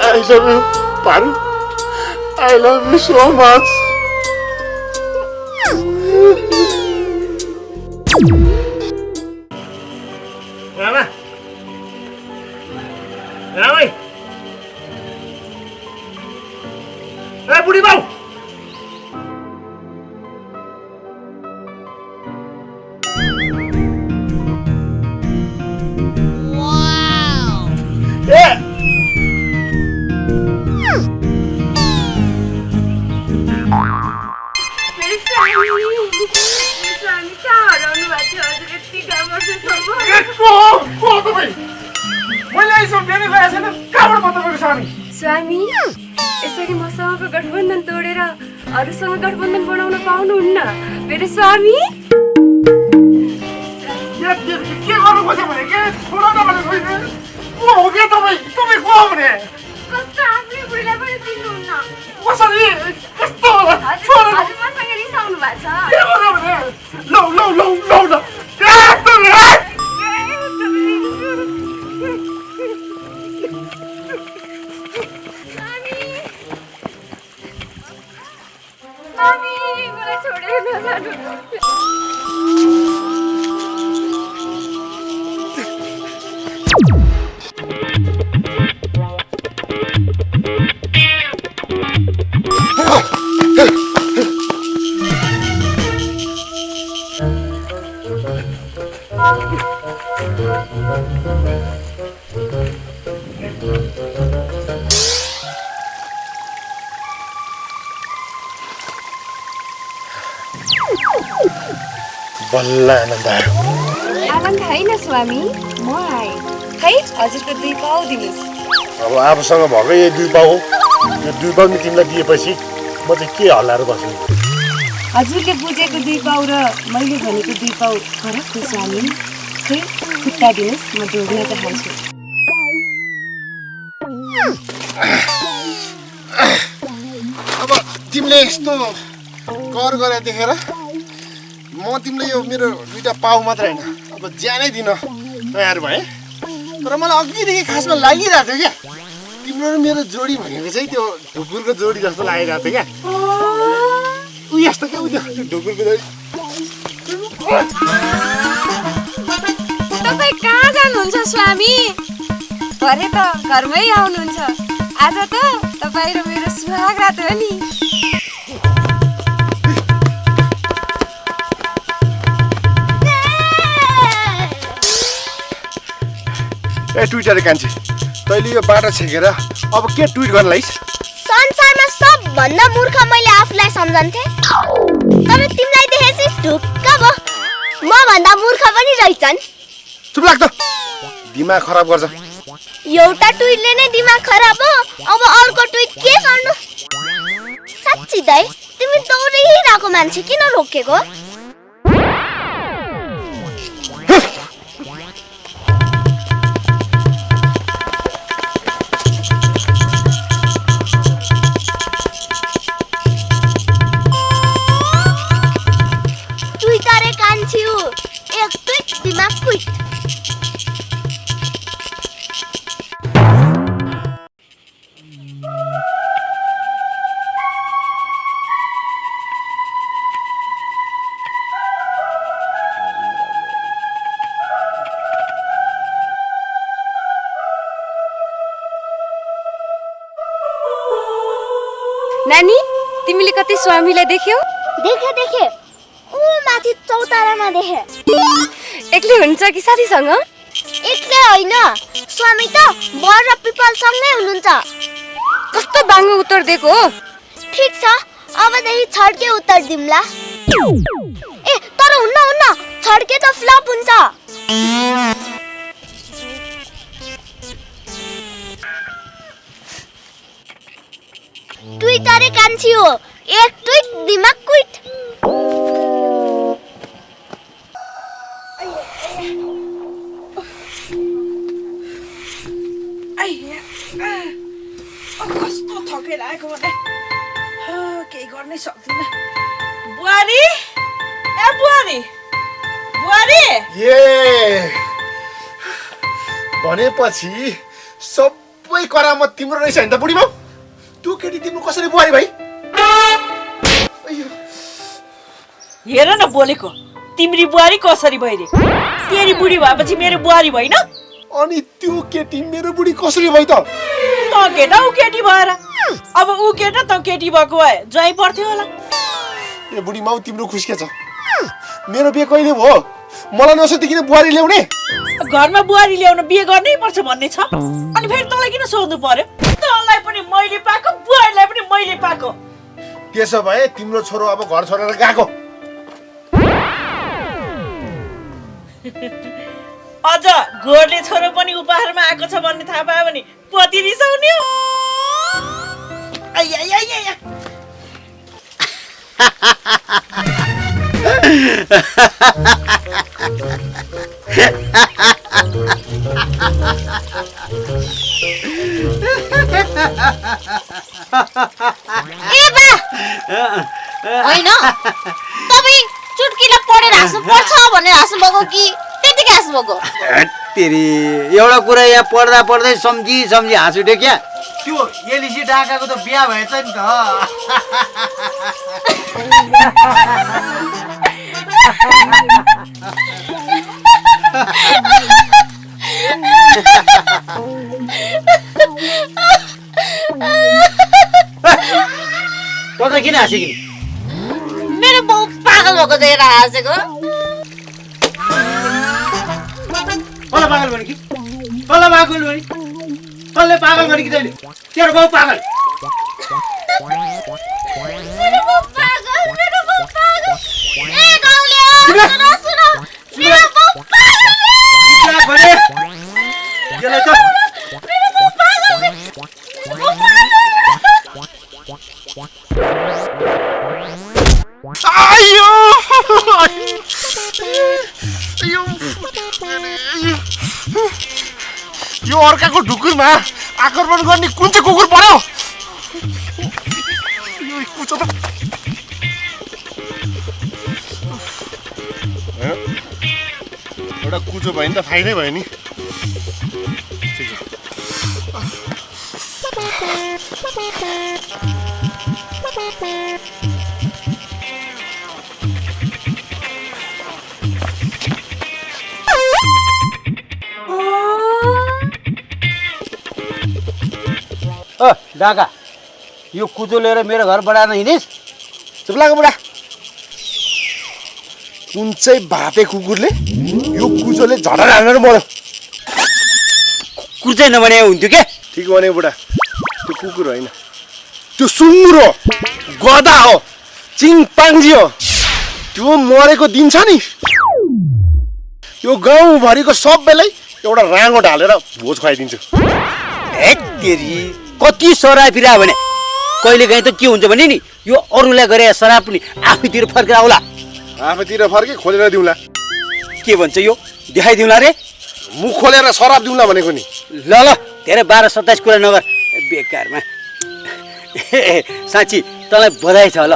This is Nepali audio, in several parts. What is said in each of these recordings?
I love you, Paru. I love you so much. Rama. Rama. Hey, बुढी बाउ. Wow. Yeah. स्वामी यसरी मसँगको गठबन्धन तोडेर अरूसँग गठबन्धन बनाउन पाउनुहुन्न मेरो स्वामी। के गर्नु खोज्यो भने के छोडो न भने खोज्ने को हो के तपाईँ को हो भने कस्तो आफ्नै बुढीलाई पनि चिन्नुहुन्न कसरी कस्तो होला छोडो न मसँग रिसाउनु भएको छ के गर्नु भने लौ स्वामी मलाई छोडेर नजानु। बल्ल आनन्द आयो। आनन्द होइन स्वामी, म आएँ। खै हजुरको 2 पाउ दिनुहोस्। अब आफूसँग भएको यो 2 पाउ हो। यो 2 पाउ नि तिमीलाई दिएपछि म चाहिँ के हल्लाएर बस्नु। हजुरले बुझेको 2 पाउ र मैले भनेको 2 पाउ फरक छ स्वामी। खै खुट्टा दिनुहोस्, म ढोग्न चाहन्छु। अब तिमीले यस्तो कर गरे देखेर म तिमीले यो मेरो 2टा पाउ मात्र हैन अब ज्यानै दिन तयार भए। तर मलाई अघिदेखि खासमा लागिरहेको थियो क्या तिम्रो र मेरो जोडी भनेको चाहिँ त्यो ढुकुरको जोडी जस्तो लागिरहेको थियो क्या। उ यस्तो क्या त्यो ढुकुरको जोडी। तपाईँ कहाँ जानुहुन्छ स्वामी? भरे त घरमै आउनुहुन्छ। आज त तपाईँ र मेरो सुहागरात हो नि। ए ट्विटर कान्छी तैँले यो बाटो छेकेर अब के ट्विट गर्न लाइस? संसारमा सबभन्दा मूर्ख मैले आफूलाई सम्झन्थे तर तिमीलाई देखेपछि ढुक्क भयो। म भन्दा मूर्ख पनि रहेछन्। चुप लाग्छ दिमाग खराब गर्छ। एउटा ट्विटले नै दिमाग खराब हो अब अर्को ट्विट के गर्नु? साच्चै दाइ तिमी दौडिरहेको मान्छे किन रोकेको? नानी तिमीले कति स्वामीलाई देख्यौ? देखे ऊ माथि चौतारामा देखे। एक्लै हुनुहुन्छ कि साथीसँग? एक्लै होइन स्वामी त बर र पिपलसँगै हुनुहुन्छ। कस्तो बाङ्गो उत्तर दिएको हो? ठीक छ अबदेखि छड्के उत्तर दिम्ला। ए तर हुन्न छड्के त फ्लप हुन्छ। पछि हो एक ट्विट दिमाग क्विट। कस्तो थकै लागेको भने केही गर्नै सक्दिनँ। बुहारी ए बुहारी बुहारी भनेपछि सबै करामत तिम्रो रहेछ नि त बुढी बाउ। त्यो केटी तिम्रो कसरी बुहारी भाइ? हेर न बोलेको, तिम्री बुहारी कसरी भइरे? तेरी बुढी भएपछि मेरो बुहारी भइन? अनि त्यो केटी मेरो बुढी कसरी भइ त? त केटा ऊ केटी भएर। अब ऊ केटा त केटी भएको भए ज्वाइँ पर्थ्यो होला। ए बुढी माउ तिम्रो खुस्के छ। मेरो बिहे कहिले भयो? मलाई नसोधिकन बुहारी ल्याउने? घरमा बुहारी ल्याउन बिहे गर्नै पर्छ भन्ने छ। अनि फेरि तँलाई किन सोध्नु पर्यो? तँलाई पनि मैले पाएको, बुहारीलाई पनि मैले पाएको। त्यसो भए तिम्रो छोरो अब घर छोडेर गएको। अझ गोरले छोरो पनि उपहारमा आएको छ भन्ने थाहा पायो भने पति रिसाउने हो। होइन तपाईँ चुटकीलाई पढेर हाँस्नु पर्छ भनेर हाँस्नु भएको कि त्यतिकै हाँस्नु भएको? तेरी एउटा कुरा यहाँ पढ्दा पढ्दै सम्झी हाँस उठ्यो क्या। त्यो एलिसी डाकाको त बिहा भएछ नि त। त किन हाँस्यो कि? मेरो बाउ पागल भएको देखेर हाँसेको। कसलाई पागल भने कि? कसलाई पागल भने? कसले पागल भने कि तैँले? तेरो बाउ पागल। मेरो बाउ पागल। ए गाउँले सुन सुन, मेरो बाउ पागल भने यसलाई त मेरो बाउ पागल। आयो यो अर्काको ढुकुरमा आक्रमण गर्ने कुन चाहिँ कुकुर पर्यो? यो कुचो त एउटा कुचो भयो नि त फाइदै भयो नि। डाका यो कुचो लिएर मेरो घर बढाएर हिँडिस्? चुप लाग बुढा। कुन चाहिँ भापे कुकुरले यो कुचोले झडा हालेर मर्यो? कुकुर चाहिँ नभने हुन्थ्यो क्या। ठिक भने बुढा, त्यो कुकुर होइन, त्यो सुँगुर हो, गधा हो, चिङपाङ्जी हो। त्यो मरेको दिन छ नि, यो गाउँभरिको सबैलाई एउटा राँगो ढालेर भोज खुवाइदिन्छु। हे तेरी कति सराप फिरा भने कहिले काहीँ त के हुन्छ भने नि यो अरूलाई गरे सराप पनि आफैतिर फर्केर आउला। आफैतिर फर्के खोलेर दिउँला। के भन्छ यो? देखाइदिउँला रे? मुख खोलेर सराप दिउँला भनेको नि। ल ल धेरै 12-27 कुरा नगर बेकारमा। साँच्ची तँलाई बधाई छ ल,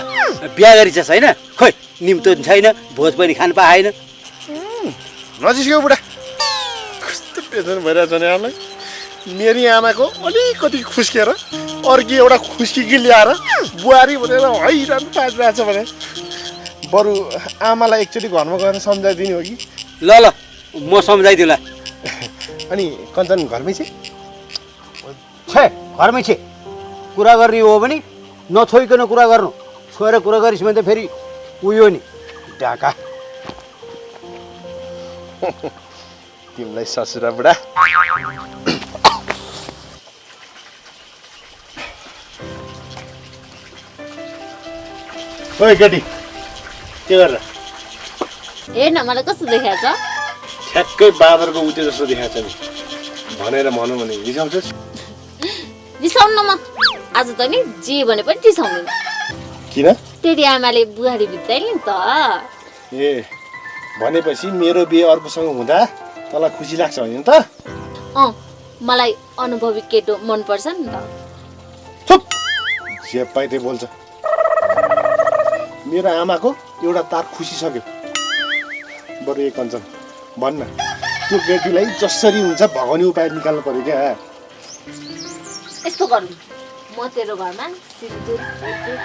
बिहा गरिछस् होइन? खोइ निम्तो छैन, भोज पनि खान पाएन। नजिस्क्यो बुढा, कस्तो टेन्सन भइरहेछ नि आमालाई। मेरी आमाको अलिकति खुस्किएर अर्की एउटा खुस्की ल्याएर बुहारी भनेर हैरान पारिरहेछ भने बरु आमालाई एकचोटि घरमा गएर सम्झाइदिने हो कि? ल ल म सम्झाइदिउँला। अनि कञ्चन घरमै छ? घरमै छे। कुरा गर्ने हो भने नछोइकन कुरा गर्नु, छोएर कुरा गरिस् भने त फेरि उयो नि डाका। तिमीलाई ससुरा बुढा। ओइ केटी, के गरेर? हेर्न मलाई कस्तो देखाएको छ? ठ्याक्कै बाँदरको उते जस्तो देखाएको छ नि। भनेर भनौँ भने रिसाउँछस्? रिसाउन म आज त नि जे भने पनि रिसाउँदिन। किन? तेरी आमाले बुहारी भित्ताइले नि त। ए भनेपछि मेरो बिहे अर्कोसँग हुँदा तँलाई खुसी लाग्छ होइन त? मलाई अनुभवी केटो मनपर्छ नि त। चुप! जे पाइ त्यही बोल्छ। मेरो आमाको एउटा तार खुसिसक्यो। बरु एक कञ्चन भन्न, त्यो केटीलाई जसरी हुन्छ भगाउने उपाय निकाल्नु पर्यो क्या। यस्तो गरौँ, म तेरो घरमा सिन्दुर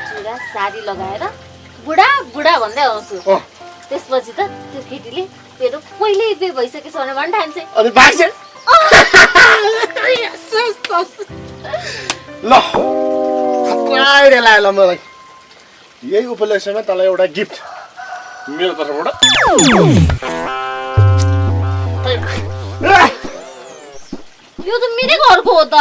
चुरा साडी लगाएर बुढा बुढा भन्दै आउँछु। त्यसपछि त त्यो केटीले तेरो पहिल्यै बिहे भइसकेछ भने भन्न ठान्छ। अनि भाग्छ ल आइडिया लाग्यो ल मलाई। यही उपलक्ष्यमा तँलाई एउटा गिफ्ट मेरो तर्फबाट। यो त मेरै घरको हो त।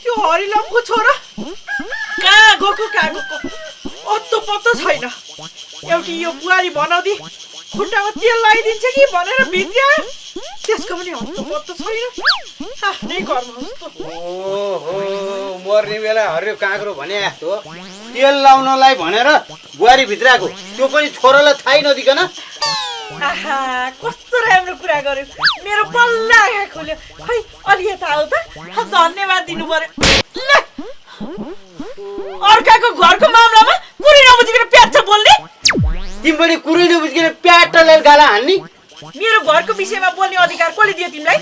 त्यो हरिलमको छोरा कहाँ गएको अत्तो पत्तो छैन। एउटी यो बुहारी बनाउँदी खुट्टामा तेल लगाइदिन्छ कि भनेर भित्र्यायो, त्यसको पनि अत्तो पत्तो छैन। आफ्नै घरमा जस्तो। ओहो, मर्ने बेला हरियो काँक्रो भने जस्तो तेल लाउनलाई भनेर बुहारी भित्राएको, त्यो पनि छोरालाई थाहै नदिकन। आहा, कस्तो राम्रो कुरा गर्यो। मेरो बल्ल आँखा खोल्यो। खै अलि यता आऊ त, धन्यवाद दिनु पर्यो। ल, अर्काको घरको मामलामा कुरै नबुझिकन प्याच्छ बोल्ने। तिमी पनि कुरै नबुझिकन प्याटले गाला हान्ने। मेरो घरको विषयमा बोल्ने अधिकार कसले दियो तिमीलाई?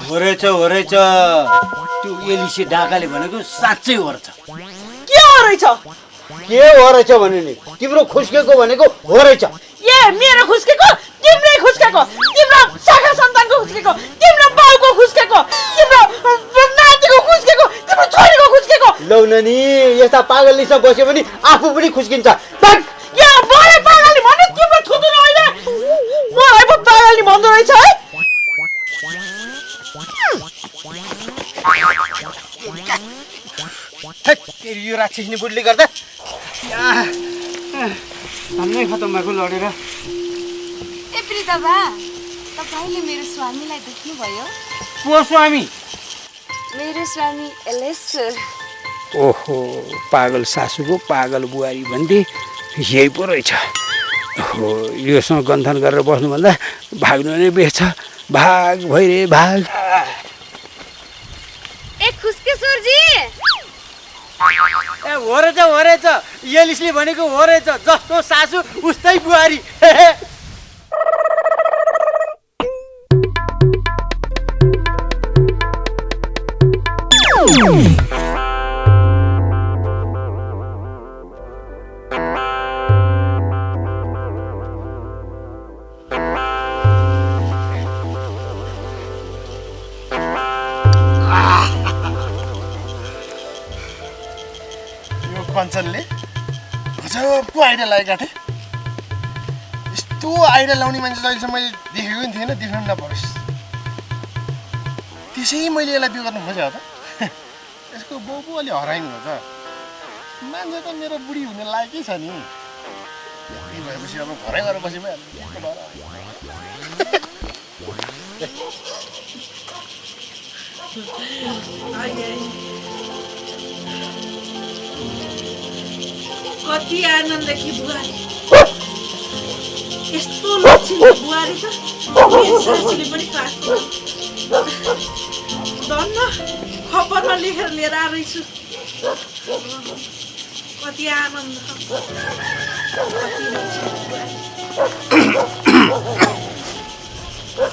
हो रहेछ त्यो एलिसी ढाकाले भनेको साँच्चै हो रहेछ। के हो रहेछ? के हो रहेछ भने नि तिम्रो खुस्केको भनेको हो रहेछ। ए मेरो खुस्केको, तिम्रै खुस्केको, तिम्रो शाखा सन्तानको खुस्केको, तिम्रो बाउको खुस्केको, तिम्रो नातिको खुस्केको, तिम्रो छोरीको खुस्केको। लौ नानी, यस्ता पागल लिस बस्यो भने आफू पनि खुस्किन्छ। या मलाई पागलनी भन्ने तिम्रो थुतुर अहिले मलाई पो पागलनी भन्दो रहेछ है। तेरी यो राक्षसनी बुढले गर्दा हाम्रै खतम भएको लडेर। ए प्रिता बा, तपाईँले मेरो स्वामीलाई देख्नुभयो? को स्वामी? मेरो स्वामी एलेश्वर। ओहो, पागल सासूको पागल बुहारी भन्थे यही पो रहेछ। ओहो, योसँग गन्थन गरेर बस्नुभन्दा भाग्नु नै बेच्छ। भाग भइरे भाग। ए खुस्केश्वरजी, ए हो रहेछ एलिसले भनेको हो रहेछ। जस्तो सासू उस्तै बुहारी। कञ्चनले गजबको आइडिया लागेको थिएँ। यस्तो आइडिया लाउने मान्छे अहिलेसम्म मैले देखेको पनि थिएन, देख्नु पनि नपरोस्। त्यसै मैले यसलाई बिहे गर्नु खोजेँ हो त। यसको बाउ पो अलि हराइनु हो त। मान्छे त मेरो बुढी हुने लायकै छ नि। यति भएपछि अब घरै गएर बसी भइहाल्यो। कति आनन्द कि बुहारी, यस्तो लक्षिलो बुहारी त मेरो सासूले पनि पाएको। धन्न खबरमा लेखेर लिएर आएछु। कति आनन्द।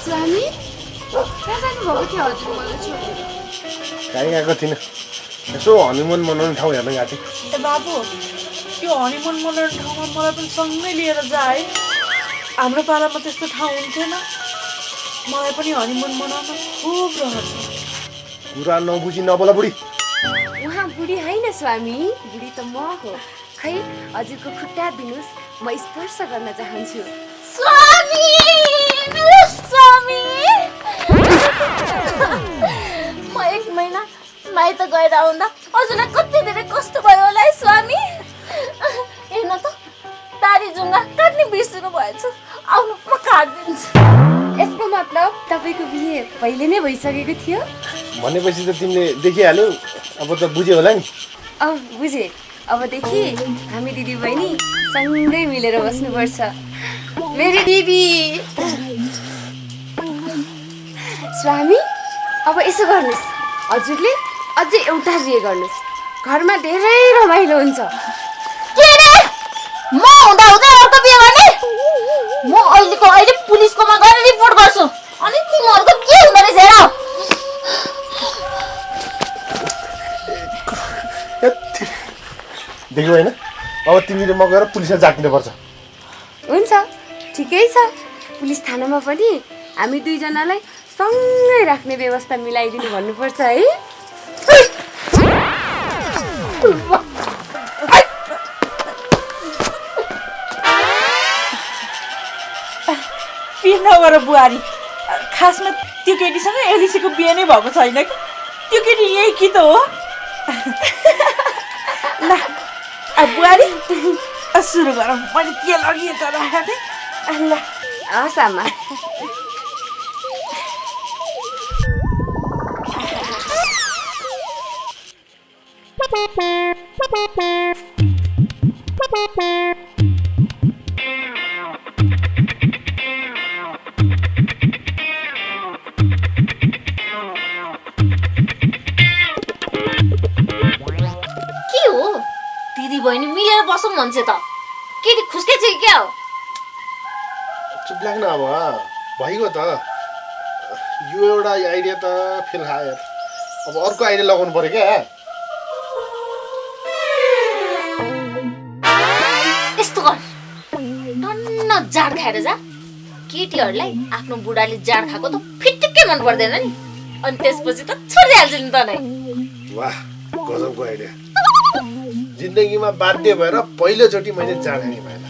स्वामी कहाँ जानुभएको थियो हजुर मलाई छोडेर? कहीँ गएको थिइनँ, यसो हनिमुन मनाउने ठाउँ हेर्न गएको थिएँ। ए बाबु, त्यो हनिमुन मनाउने ठाउँमा मलाई पनि सँगै लिएर जा है। हाम्रो पालामा त्यस्तो ठाउँ हुन्थेन। मलाई पनि हनिमुन मनाउन खुब रहर छ। कुरा नबुझी नबोला बुढी। उहाँ बुढी होइन स्वामी, बुढी त म हो। खै हजुरको खुट्टा दिनुहोस्, म स्पर्श गर्न चाहन्छु। स्वामी, मेरो स्वामी। म 1 महिना माइत गएर आउँदा हजुरलाई कति धेरै कष्ट भयो होला है स्वामी। हेर्न त, दारी जुङ्गा काट्ने बिर्सिनु भएछ। आउनु, म काटिदिन्छु। यसको मतलब तपाईँको बिहे पहिले नै भइसकेको थियो? भनेपछि त तिमीले देखिहाल्यौ अब त बुझ्यौ होला नि बुझेँ अबदेखि हामी दिदी बहिनी सँगै मिलेर बस्नुपर्छ मेरी दिदी स्वामी अब यसो गर्नुहोस् हजुरले अझै एउटा बिहे गर्नुहोस् घरमा धेरै रमाइलो हुन्छ के रे म हुँदा हुँदै अर्को बिहे गर्ने म अहिले पुलिसकोमा गएर रिपोर्ट गर्छु अनि तिमीहरूको के हुँदो रहेछ हेर देख्यौ होइन अब तिमीले म गएर पुलिसमा जागिनुपर्छ हुन्छ ठिकै छ पुलिस थानामा पनि हामी दुईजनालाई सँगै राख्ने व्यवस्था मिलाइदिनु भन्नुपर्छ है बिहे नगर बुहारी खासमा त्यो केटीसँग एलिसीको बिहे नै भएको छैन कि त्यो केटी यही कि त हो ल बुहारी सुरु गरौँ मैले तेल अघि यता राखेको थिएँ ल हस् आमा दिदी बहिनी मिलेर बसौँ भन्छ त केटी खुस्कै छ कि क्या हो चुप लाग्न अब भइगयो त यो एउटा आइडिया त फेल खायो अब अर्को आइडिया लगाउनु पर्यो क्या यस्तो गर टन्न जाँड खाएर जा केटीहरूलाई आफ्नो बुढाले जाँड खाएको त फिटिक्कै मन पर्दैन नि अनि त्यसपछि त छोडिहाल्छ नि त नै वाह गजबको आइडिया जिन्दगीमा बाध्य भएर पहिलोचोटि मैले जाँड खाने भएन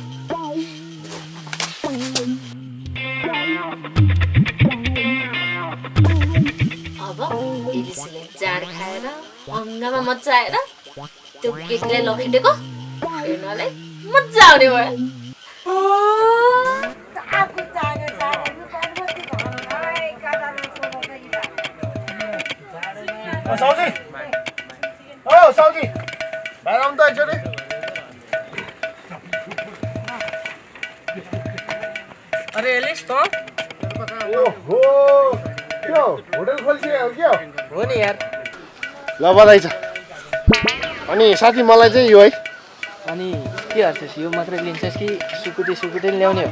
अब एलिसीले जाँड खाएर अङ्गामा मजा आएर त्यो केटीलाई लखेटेको हेर्नलाई मजा आउने भयो साउजी ओ साउजी बाहिर आउनु त एकचोटि अरे एलिस त ओहो के हो होटल खोलिसक्यो के हो नि यार ल बधाई छ अनि साथी मलाई चाहिँ यो है अनि के गर्छस् यो मात्रै लिन्छस् कि सुकुटी ल्याउने हो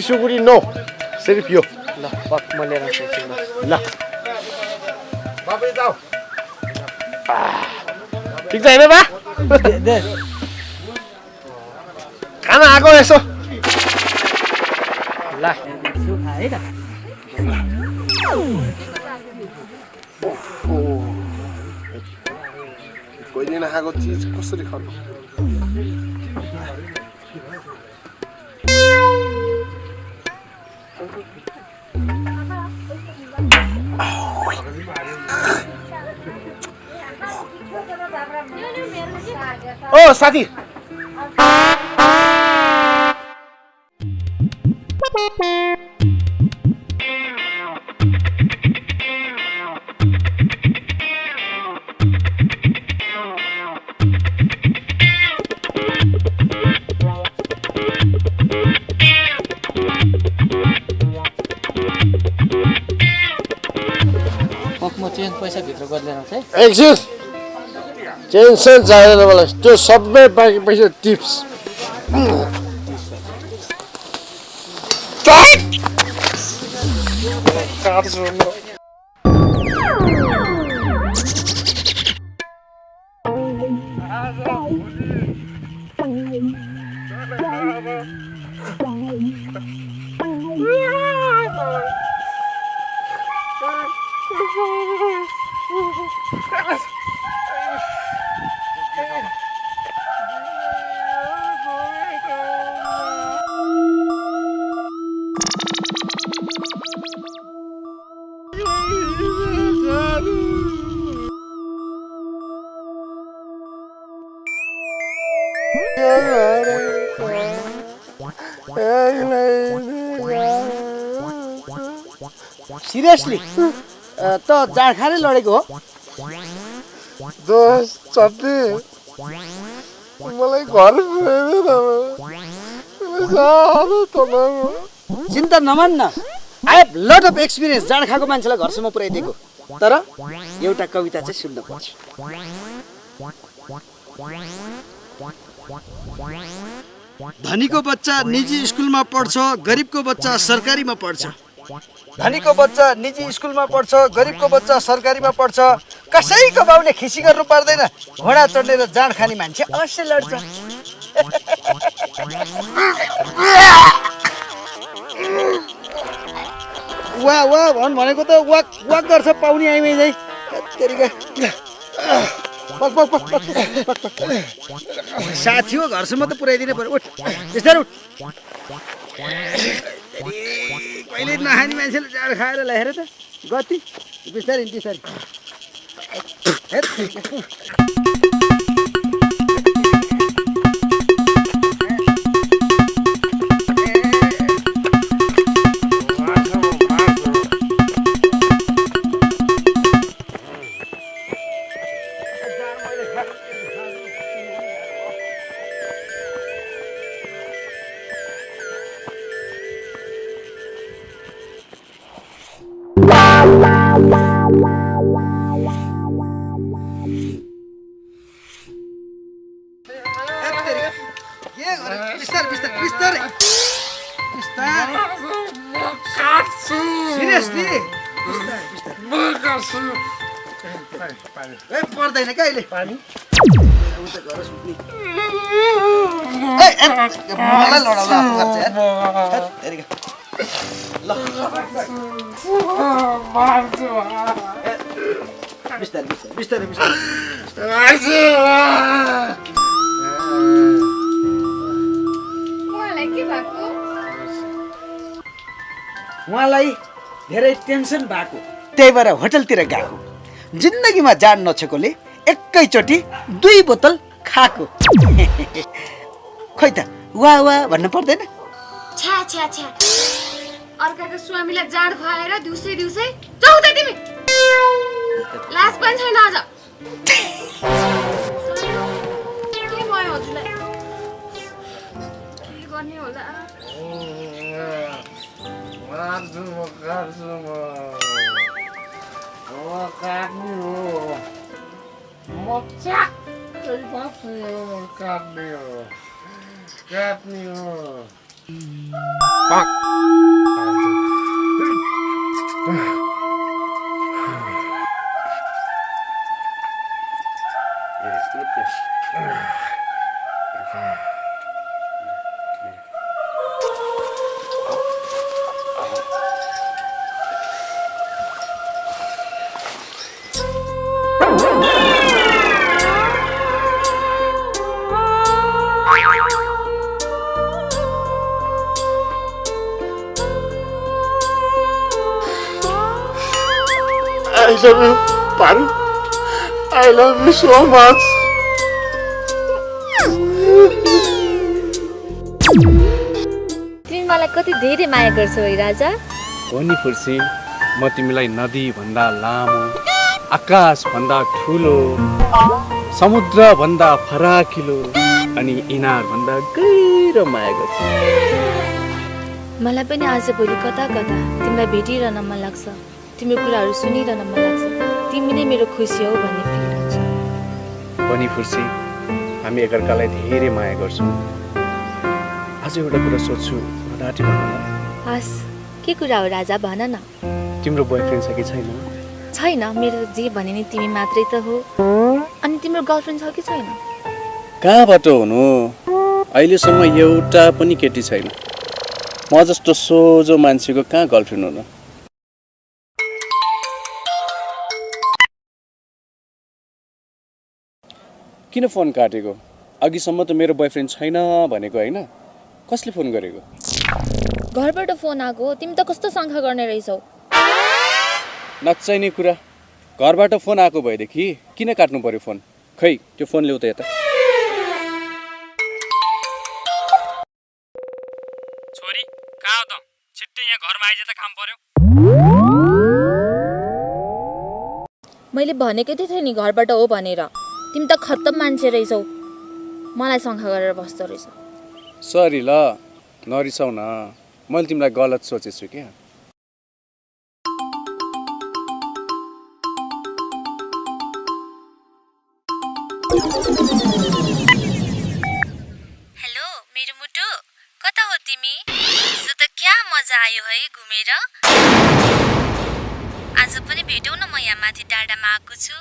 सुकुटी नो सिर्फ यो ल पक म लिएर आउँछु ल बाबु जाऊ ठिक छ होइन बा खाना आएको यसो ल है त कहिले नखाएको चिज कसरी खानु ओ साथी म चेन्ज पैसा भित्र गरिदिएर आउँछ है एकछिन टेन्सन चाहिँदैन मलाई त्यो सबै बाँकी पैसा टिप्स सिरियसली त जाँड खाने लडेको हो? दोस्त चट्टी मलाई घर चिन्ता नमान्न, I have lot of experience जाँड खाएको मान्छेलाई घरसम्म पुऱ्याइदिएको। तर एउटा कविता चाहिँ सुन्न पर्छ। धनीको बच्चा निजी स्कुलमा पढ्छ, गरिबको बच्चा सरकारीमा पढ्छ। धनीको बच्चा निजी स्कुलमा पढ्छ, गरिबको बच्चा सरकारीमा पढ्छ। कसैको बाउले खिसी गर्नु पर्दैन। घोडा चढ्ने र जाँड खाने मान्छे अवश्य लड्छ। वाह वाह भन् भनेको त वाक वाक गर्छ पाउनी आइमै चाहिँ। साथी हो घरसम्म त पुऱ्याइदिनै पर्यो। उठ बिस्तारै उठ। कहिले नखाने मान्छेले जाँड खाएर ल्याएर त गति बिस्तारै बिस्तारै। पर्दैन क्या अहिले पानी मलाई लडाउँदा बिस्तारै बिस्तारै बिस्तारै उहाँलाई धेरै टेन्सन भएको, त्यही भएर होटलतिर गएको। जिन्दगीमा जान नछेकोले एकैचोटि 2 बोतल खाएको। खोइ त वाह वाह भन्नु पर्दैन। छ्या छ्या छ्या, अर्काको स्वामीलाई जाँड खुवाएर दिउँसै दिउँसै जाऊ त तिमी। लाज पनि छैन अझ। के भयो हजुरलाई? के गर्ने होला? I love you, Paru. I love you so much. तिमी मलाई कति धेरै माया गर्छौ है राजा। हो नि फुर्सी, म तिमीलाई नदी भन्दा लामो, आकाश भन्दा ठुलो, समुद्र भन्दा फराकिलो अनि इनार भन्दा गहिरो माया गर्छु। मलाई पनि आजभोलि कता कता तिमीलाई भेटिरहन मन लाग्छ, तिम्रो कुराहरू सुनिरहन मन लाग्छ। तिमी नै मेरो खुसी हौ भन्ने फिल हुन्छ। हो नि फुर्सी, हामी एकअर्कालाई धेरै माया गर्छौँ। आज एउटा कुरा सोध्छु, नडाँटी भन न। हस्, के कुरा हो राजा, भन न। तिम्रो बोयफ्रेन्ड छ कि छैन? छैन, मेरो जे भने नि तिमी मात्रै त हो। अनि तिम्रो गर्लफ्रेन्ड छ कि छैन? कहाँबाट हुनु, अहिलेसम्म एउटा पनि केटी छैन। म जस्तो सोझो मान्छेको कहाँ गर्लफ्रेन्ड हुनु। किन फोन काटेको? अघिसम्म त मेरो बोयफ्रेन्ड छैन भनेको होइन? कसले फोन गरेको? घरबाट फोन आएको। तिमी त कस्तो शङ्का गर्ने रहेछौ। नचाहिने कुरा। घरबाट फोन आएको भएदेखि किन काट्नु पर्यो फोन? खै त्यो फोन ल्याउ त यता। छोरी कहाँ हो त? छिट्टै यहाँ घरमा आइज त, काम पर्यो। मैले भनेकै थिएँ नि घरबाट हो भनेर। तिमी त खत्तम मान्छे रहेछौ, मलाई शङ्का गरेर बस्दो रहेछौ। सरी ल, नरिसाउ न, मैले तिमीलाई गलत सोचेछु क्या। हेलो मेरो मुटु, कता हो तिमी? हिजो त क्या मजा आयो है घुमेर। आज पनि भेटौँ न, म यहाँ माथि डाँडामा आएको छु।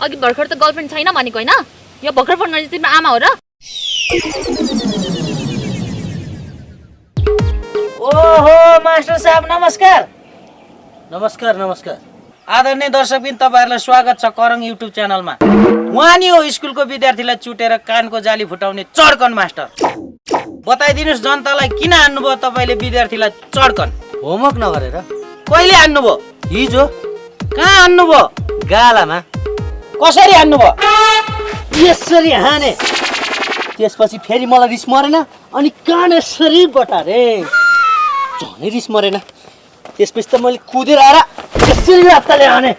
अघि भर्खर त गर्लफ्रेन्ड छैन भनेको होइन? यो भर्खर फोन गरेपछि तिम्रो आमा हो र? ओहो मास्टर साहब नमस्कार। नमस्कार नमस्कार। आदरणीय दर्शकबिन, तपाईँहरूलाई स्वागत छ करङ युट्युब च्यानलमा। उहाँ नि हो स्कुलको विद्यार्थीलाई चुटेर कानको जाली फुटाउने चड्कन मास्टर। बताइदिनुहोस् जनतालाई किन हान्नुभयो तपाईँले विद्यार्थीलाई चड्कन? होमवर्क नगरेर। कहिले हान्नुभयो? हिजो। कहाँ हान्नुभयो? गालामा। कसरी हान्नुभयो? यसरी हाने। त्यसपछि फेरि मलाई रिस मरेन अनि कान यसरी बटारे, झनै रिस मरेन। त्यसपछि त मैले कुदेर आएर यसरी हातले हाने।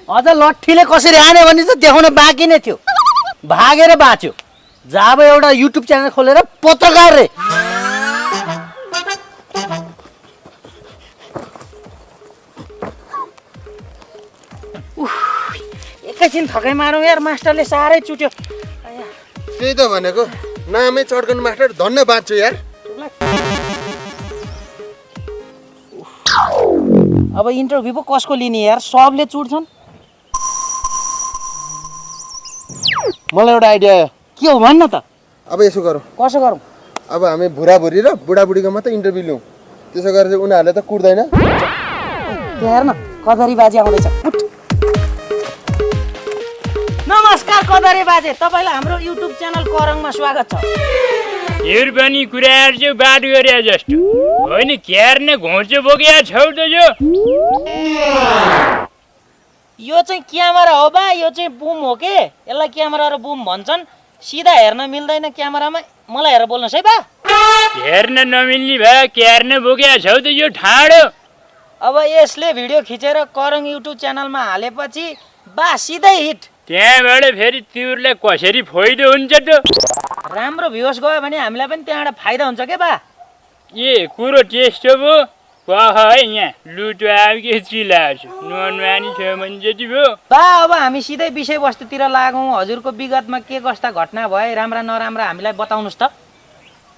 अझ लट्ठीले कसरी हाने भने त देखाउन बाँकी नै थियो। भागेर बाँच्यो। जब एउटा युट्युब च्यानल खोलेर पत्रकार रे। एकैछिन थकाइ मारौँ यार, मास्टरले साह्रै चुट्यो। त्यही त भनेको, नामै चड्कन मास्टर, धन्य बाँच्छु यार। अब इन्टरभ्यू पो कसको लिने यार, सबले चुट्छन्। मलाई एउटा आइडिया आयो। के हो भन्न त? अब यसो गरौँ, कसो गरौँ? अब हामी बुढाबुढी र बुढाबुढीको मात्रै इन्टरभ्यू लिउँ। त्यसो गरेर चाहिँ उनीहरूले त कुर्दैन। हेर्न कदरी बाजे आउँदैछ। नमस्कार कदरे बाजे, तपाईँलाई हाम्रो युट्युब च्यानल करङमा स्वागत छ। हेर पनि कुराहरू चाहिँ बात गरे जस्तो होइन, क्यार्ने घोँचो बोकेको छौ त यो चाहिँ क्यामेरा हो बा, यो चाहिँ बुम हो के? यसलाई क्यामेरा र बुम भन्छन्। सिधा हेर्न मिल्दैन क्यामेरामा, मलाई हेरेर बोल्नुहोस् है बा। हेर्न नमिल्ने भए क्यार्ने बोकेको छौ त यो ठाडो। अब यसले भिडियो खिचेर करङ युट्युब च्यानलमा हालेपछि बा सिधै हिट। त्यहाँबाट फेरि तिमीहरूलाई कसरी फाइदा हुन्छ त? राम्रो भ्युज गयो भने हामीलाई पनि त्यहाँबाट फाइदा हुन्छ के बा? ए कुरो टेस्ट हो कह है, यहाँ लुटो आयो कि चिलाछु नमानी छ भने जति भयो। बा अब हामी सिधै विषयवस्तुतिर लागौँ। हजुरको विगतमा के कस्ता घटना भए, राम्रा नराम्रा हामीलाई बताउनुहोस् त।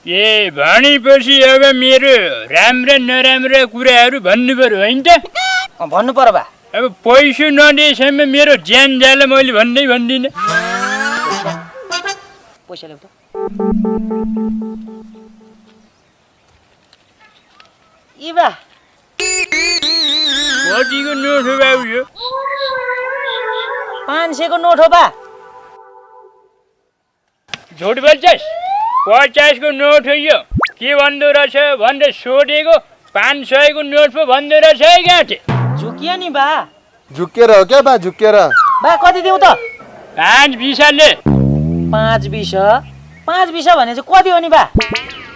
ए भनेपछि अब मेरो राम्रा नराम्रा कुराहरू भन्नु पर्यो होइन त? भन्नु पर्यो बा। अब पैसा नदिएसम्म मेरो ज्यान जाला मैले भन्दै भन्दिनँ। पैसा ल्याउ त। ई बा कतिको नोट हो बाबु यो? 500 को नोट हो बा। झुट बोल्छस्? 50 को नोट हो यो। के भन्दो रहेछ भनेर सोधेको, 500 को नोट पो भन्दो रहेछ है गाँठे। झुकियो नि बा। झुक्केर हो क्या बा? झुक्केर। बा कति दिउँ त? 5 बिसाले। 5 बिसा? 5 बिसा भने चाहिँ कति हो नि बा?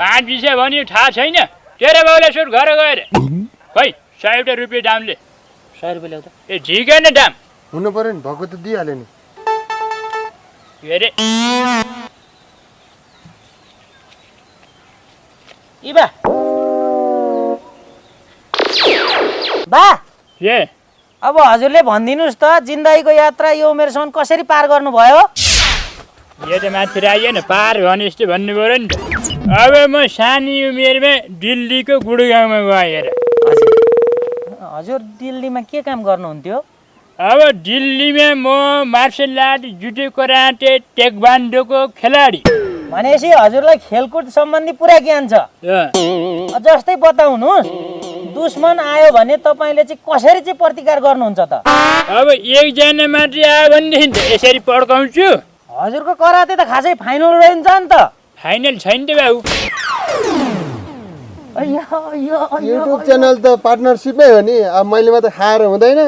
5 बिसा भन्यो थाहा छैन? तेरो बाउलाई सोध घर गएर। खै 100 रुपियाँ दामले। 100 रुपियाँ ल्याउ त। ए झिकेन दाम। हुनु पर्यो नि, भएको त दिइहाल्यो नि। के अरे? ई बा। बा ए अब हजुरले भनिदिनुहोस् त, जिन्दगीको यात्रा यो उमेरसम्म कसरी पार गर्नुभयो? यो त माथि आइएन, पार भने जस्तो भन्नु पऱ्यो नि त। अब म सानी उमेरमा दिल्लीको गुडगाउँमा गएर। हजुर दिल्लीमा के काम गर्नुहुन्थ्यो? अब दिल्लीमा म मार्सल आर्ट, जुडो, कराटे, टेक्वान्डोको खेलाडी। भनेपछि हजुरलाई खेलकुद सम्बन्धी पुरा ज्ञान छ। जस्तै बताउनुहोस्, दुश्मन आयो भने तपाईँले चाहिँ कसरी चाहिँ प्रतिकार गर्नुहुन्छ त? अब एकजना मात्रै आयो भनेदेखि त यसरी पड्काउँछु। हजुरको कराते त खासै फाइनल रहन्छ नि त। फाइनल छैन त बाबु। युट्युब च्यानल त पार्टनरसिपै हो नि। अब मैले मात्रै खाएर हुँदैन।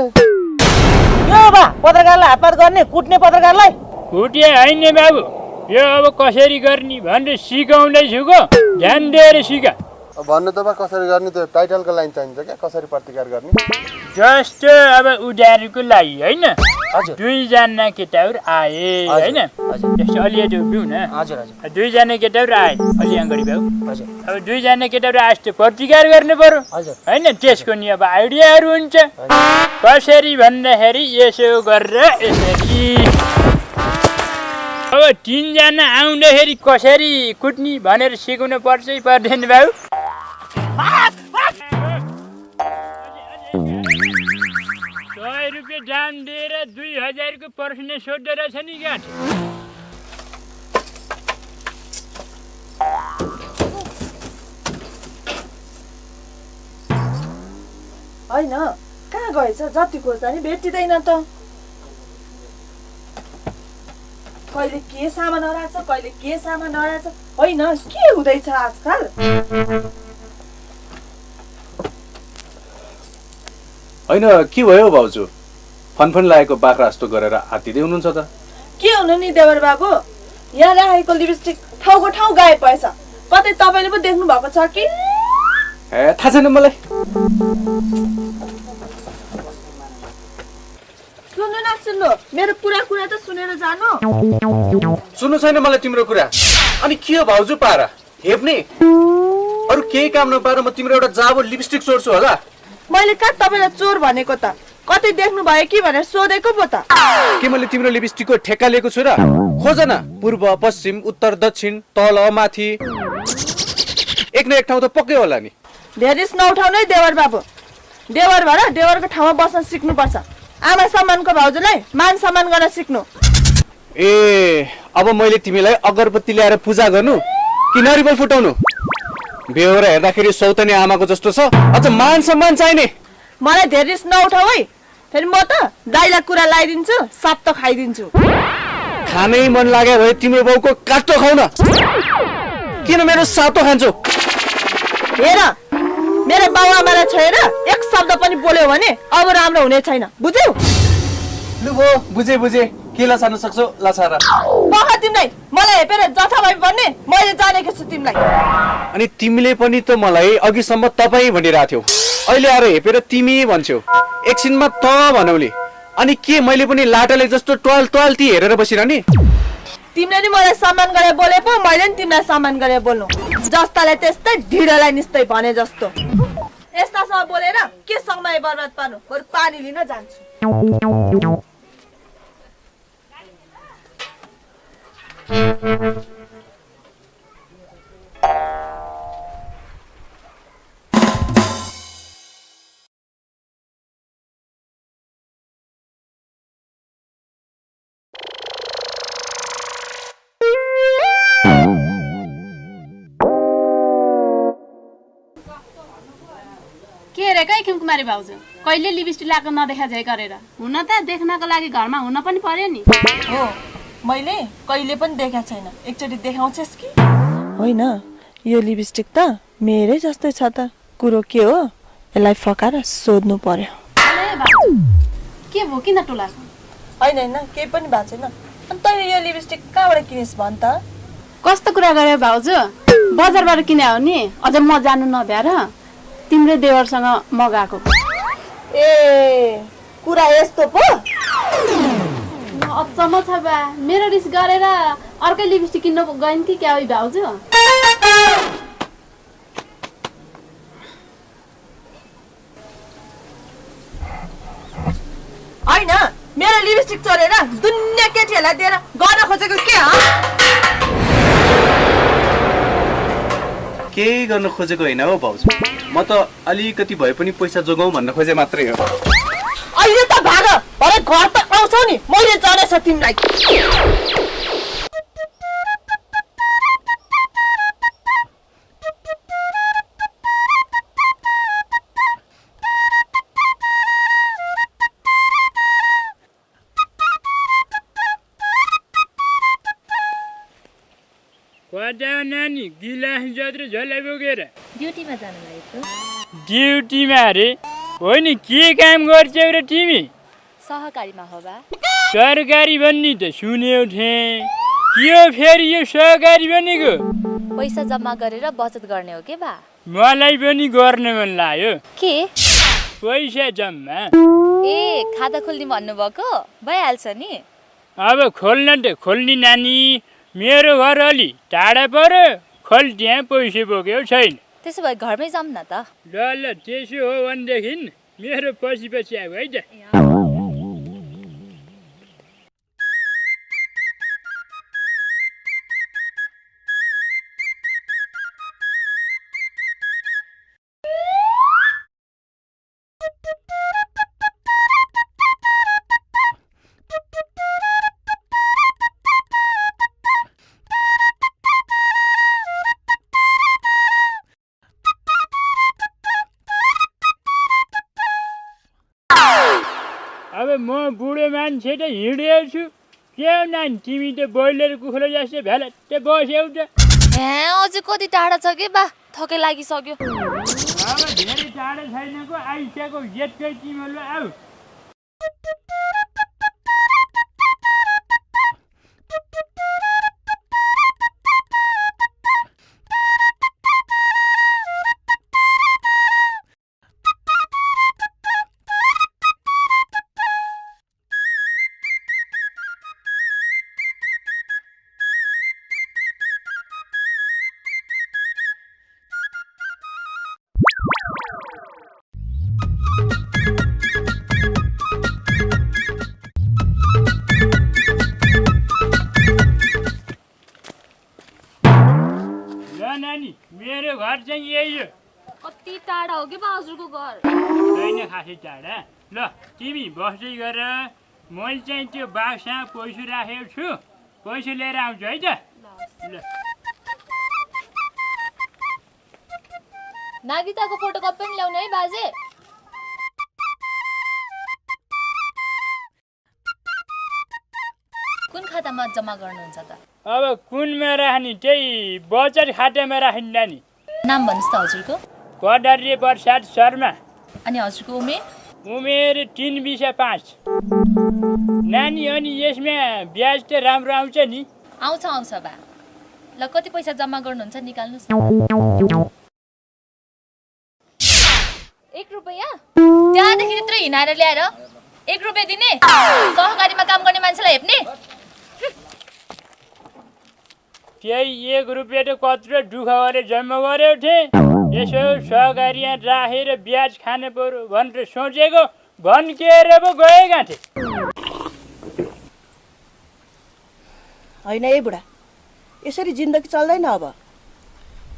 यो बा पत्रकारलाई हातपात गर्ने, कुट्ने पत्रकारलाई? कुटे होइन बाबु, यो अब कसरी गर्ने भनेर सिकाउँदैछु गो ध्यान दिएर सिका भन्नु त कसरी गर्ने त्यो टाइटलको लाइन चाहिन्छ क्या कसरी प्रतिकार गर्ने जस्तो अब उदाहरणको लागि होइन दुईजना केटाहरू आए होइन जस्तो अलिअलि उभिउँ न दुईजना केटाहरू आए अलि अगाडि भ्याउ अब दुईजना केटाहरू आए त्यो प्रतिकार गर्नु पर्यो होइन त्यसको नि अब आइडियाहरू हुन्छ कसरी भन्दाखेरि यसो गरेर यसरी अब तिनजना आउँदाखेरि कसरी कुट्ने भनेर सिकाउनु पर्छ पर्दैन भाउ 100 रुपियाँ दाम दिएर 2000 को पर्खिन सोध्दो रहेछ नि गाठ होइन कहाँ गएछ जति खोज्दा नि भेटिँदैन त कहिले के सामान हराएको छ कहिले के सामान हराएको छ होइन के हुँदैछ आजकल होइन के भयो भाउजू फनफन लागेको बाख्रा जस्तो गरेर हातिँदै हुनुहुन्छ त के हुनु नि देवर बाबु यहाँ राखेको लिपस्टिक ठाउँको ठाउँ गायब भएछ कतै तपाईँले पो देख्नु भएको छ कि ए थाहा छैन मलाई सुन्नु न सुन्नु मेरो कुरा त सुनेर जानु सुन्नु छैन मलाई तिम्रो कुरा अनि के हो भाउजू पारा हेप्ने अरु केही काम नपाएर म तिम्रो एउटा जाबो लिपस्टिक चोर्छु होला मैले कहाँ तपाईँलाई चोर भनेको त कतै देख्नु भयो कि भनेर सोधेको पो त के मैले तिम्रो लिपस्टिकको ठेक्का लिएको छु र खोज न पूर्व पश्चिम उत्तर दक्षिण तल माथि एक न एक ठाउँ त पक्कै होला नि धेरै नउठाउनु है देवर बाबु देवर भएर देवरको ठाउँमा बस्न सिक्नुपर्छ आमा सम्मानको भाउजूलाई मान सम्मान गर्न सिक्नु ए अब मैले तिमीलाई अगरबत्ती ल्याएर पूजा गर्नु कि नरिवल फुटाउनु बेहोरा हेर्दाखेरि सौतनी आमाको जस्तो छ अझ मान सम्मान चाहिने मलाई धेरै नउठाउ है फेरि म त दाइलाई कुरा लगाइदिन्छु साप त खाइदिन्छु खानै मन लाग्यो भने तिम्रो बाउको काट्टो खाउ न किन मेरो सातो खान्छौ हेर मेरो बाउ आमालाई छोएर एक शब्द पनि बोल्यो भने अब राम्रो हुने छैन बुझ्यौ लु भो बुझे के लसार्न सक्छौ लसार पख तिमीलाई मलाई हेपेर जथा भए भन्ने मैले जानेको छु तिमीलाई अनि तिमीले पनि त मलाई अघिसम्म तपाईँ भनिरहेको थियौ अहिले आएर हेपेर तिमी भन्छौ एकछिनमा त भनौली अनि के मैले पनि लाटाले जस्तो ट्वाल ती हेरेर बसिरहने तिमीले नि मलाई सम्मान गरे बोले पो मैले नि तिमीलाई सम्मान गरे बोल्नु जस्तालाई त्यस्तै ढिडोलाई निस्तै भने जस्तो यस्तासँग बोलेर के समय बर्बाद पार्नु बरु पानी लिन जान्छु के रे कै कुमारी भाउजू कहिले लिपस्टिक लगाएको नदेखा झै गरेर हुन त देख्नको लागि घरमा हुन पनि पर्यो नि हो मैले कहिले पनि देखेको छैन एकचोटि देखाउँछस् कि होइन यो लिपस्टिक त मेरै जस्तै छ त कुरो के हो यसलाई फकाएर सोध्नु पर्यो के भो किन टोलाको होइन केही पनि भएको छैन अनि तैँले यो लिपस्टिक कहाँबाट किनिस् भन् त कस्तो कुरा गरे भाउजू बजारबाट किने हो नि अझ म जानु नभ्याएर तिम्रो देवरसँग मगाएको ए कुरा यस्तो पो अचम्म छ बा मेरो रिस गरेर अर्कै लिपस्टिक किन्न गइन् कि क्या हो भाउजू होइन मेरो लिपस्टिक चोरेर दुनिया केटीहरूलाई दिएर गर्न खोजेको के हो केही गर्न खोजेको होइन हो भाउजू म त अलिकति भए पनि पैसा जोगाउँ भन्न खोजे मात्रै हो अहिले त भाग भरे घर त आउँछौ नि मैले जानेछ तिमीलाई नानी गिलास जत्रो झोला बोकेर ड्युटीमा जानु लागेको ड्युटीमा रे होइन के काम गर्छौ र तिमी सहकारीमा हो बा सरकारी भन्ने त सुन्यौ थिएँ के फेरि यो सहकारी बनेको पैसा जम्मा गरेर बचत गर्ने हो के बा? मलाई पनि गर्ने मन लाग्यो के? पैसा जम्मा। ए खाता खोल्ने भन्नुभएको? भइहाल्छ नि। अब खोल्न त खोल्ने नानी, मेरो घर अलि टाढा पऱ्यो, खोल त्यहाँ पैसा बोक्यो छैन। त्यसो भए घरमै जाऊँ न त। ल ल त्यसो हो भनेदेखि मेरो पछि पछि आएको है त। अब म बुढो मान्छे त हिँडेको छु, के हो नानी तिमी त ब्रोइलर कुखुरा जस्तै भेलट्ट बस्यौ त। अझै कति टाढा छ के बा? थकै लागिसक्यो। अब धेरै टाढा छैनको, आइसकेको जेठकै तिमीहरू आऊ। नानी मेरो घर चाहिँ यही हो। कति टाढा हो के बा हजुरको घर? छैन खासै टाढा। ल तिमी बस्दै गर, मैले चाहिँ त्यो बाघसँग पैसा राखेको छु, पैसा लिएर आउँछु है त। ल नागिताको फोटोकपी पनि ल्याउनु है बाजे। कुन खातामा जम्मा गर्नुहुन्छ त? अब कुनमा राख्ने त्यही बचत खातामा राख्ने नानी। नाम भन्नुहोस् त हजुरको। कडार्य प्रसाद शर्मा। अनि हजुरको उमेर? उमेर 3/5। नानी अनि यसमा ब्याज त राम्रो आउँछ नि? आउँछ आउँछ बा। ल कति पैसा जम्मा गर्नुहुन्छ निकाल्नुहोस्। 1 रुपैयाँ? त्यहाँदेखि त्यत्रो हिँडाएर ल्याएर 1 रुपैयाँ दिने? सहकारीमा काम गर्ने मान्छेलाई हेप्ने? त्यही 1 रुपियाँ त कत्रो दुःख गरेर जम्मा गरेको थिएँ, यसो सहकारीमा राखेर ब्याज खानु पर्यो भनेर सोचेको, भन्केर पो गएका थिएँ। होइन ए बुढा, यसरी जिन्दगी चल्दैन अब।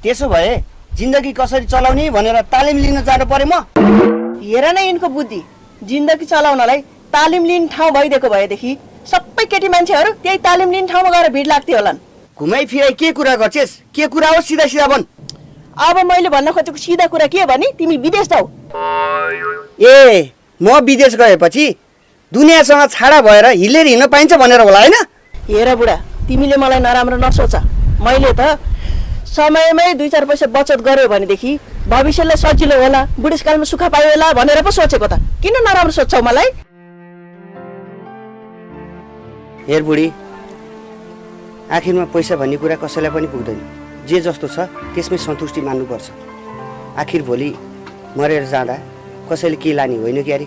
त्यसो भए जिन्दगी कसरी चलाउने भनेर तालिम लिन जानु पर्यो म। हेर न यिनको बुद्धि, जिन्दगी चलाउनलाई तालिम लिने ठाउँ भइदिएको भएदेखि सबै केटी मान्छेहरू त्यही तालिम लिने ठाउँमा गएर भिड लाग्थ्यो होलान्। घुमाइ फिराइ के कुरा गर्छेस्? के कुरा हो सिधा सिधा भन्। अब मैले भन्न खोजेको सिधा कुरा के भने तिमी विदेश जाऊ। ए म विदेश गएपछि दुनियाँसँग छाडा भएर हिलेर हिँड्न पाइन्छ भनेर होला होइन? हेर बुढा, तिमीले मलाई नराम्रो नसोच। मैले त समयमै 2-4 पैसा बचत गर्यो भनेदेखि भविष्यलाई सजिलो होला, बुढेसकालमा सुख पायो होला भनेर पो सोचेको त। किन नराम्रो सोच्छौ मलाई? हेर बुढी, आखिरमा पैसा भन्ने कुरा कसैलाई पनि पुग्दैन। जे जस्तो छ त्यसमै सन्तुष्टि मान्नुपर्छ। आखिर भोलि मरेर जाँदा कसैले केही लाने होइन क्यारे?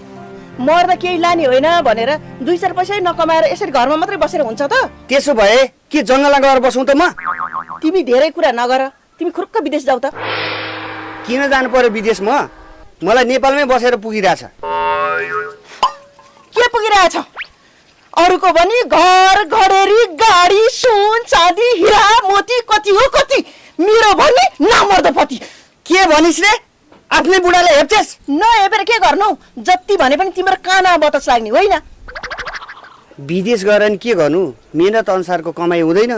मर्दा केही लाने होइन भनेर 2-4 पैसा नकमाएर यसरी घरमा मात्रै बसेर हुन्छ त? त्यसो भए के जङ्गलमा गएर बसौँ त म? तिमी धेरै कुरा नगर, तिमी खुर्क विदेश जाऊ त। किन जानु पर्यो विदेश? मलाई नेपालमै बसेर पुगिरहेछ। के पुगिरहेछ? अरूको पनि घर घडेरी गाडी सुन चाँदी हिरा मोती कति हो कति, मेरो भने नमर्दो पति। के भनिस् रे? आफ्नै बुढाले हेप्छेस्? नहेपेर के गर्नु? जति भने पनि तिम्रो काना बतस लाग्ने होइन। विदेश गएर नि के गर्नु? मेहनत अनुसारको कमाइ हुँदैन।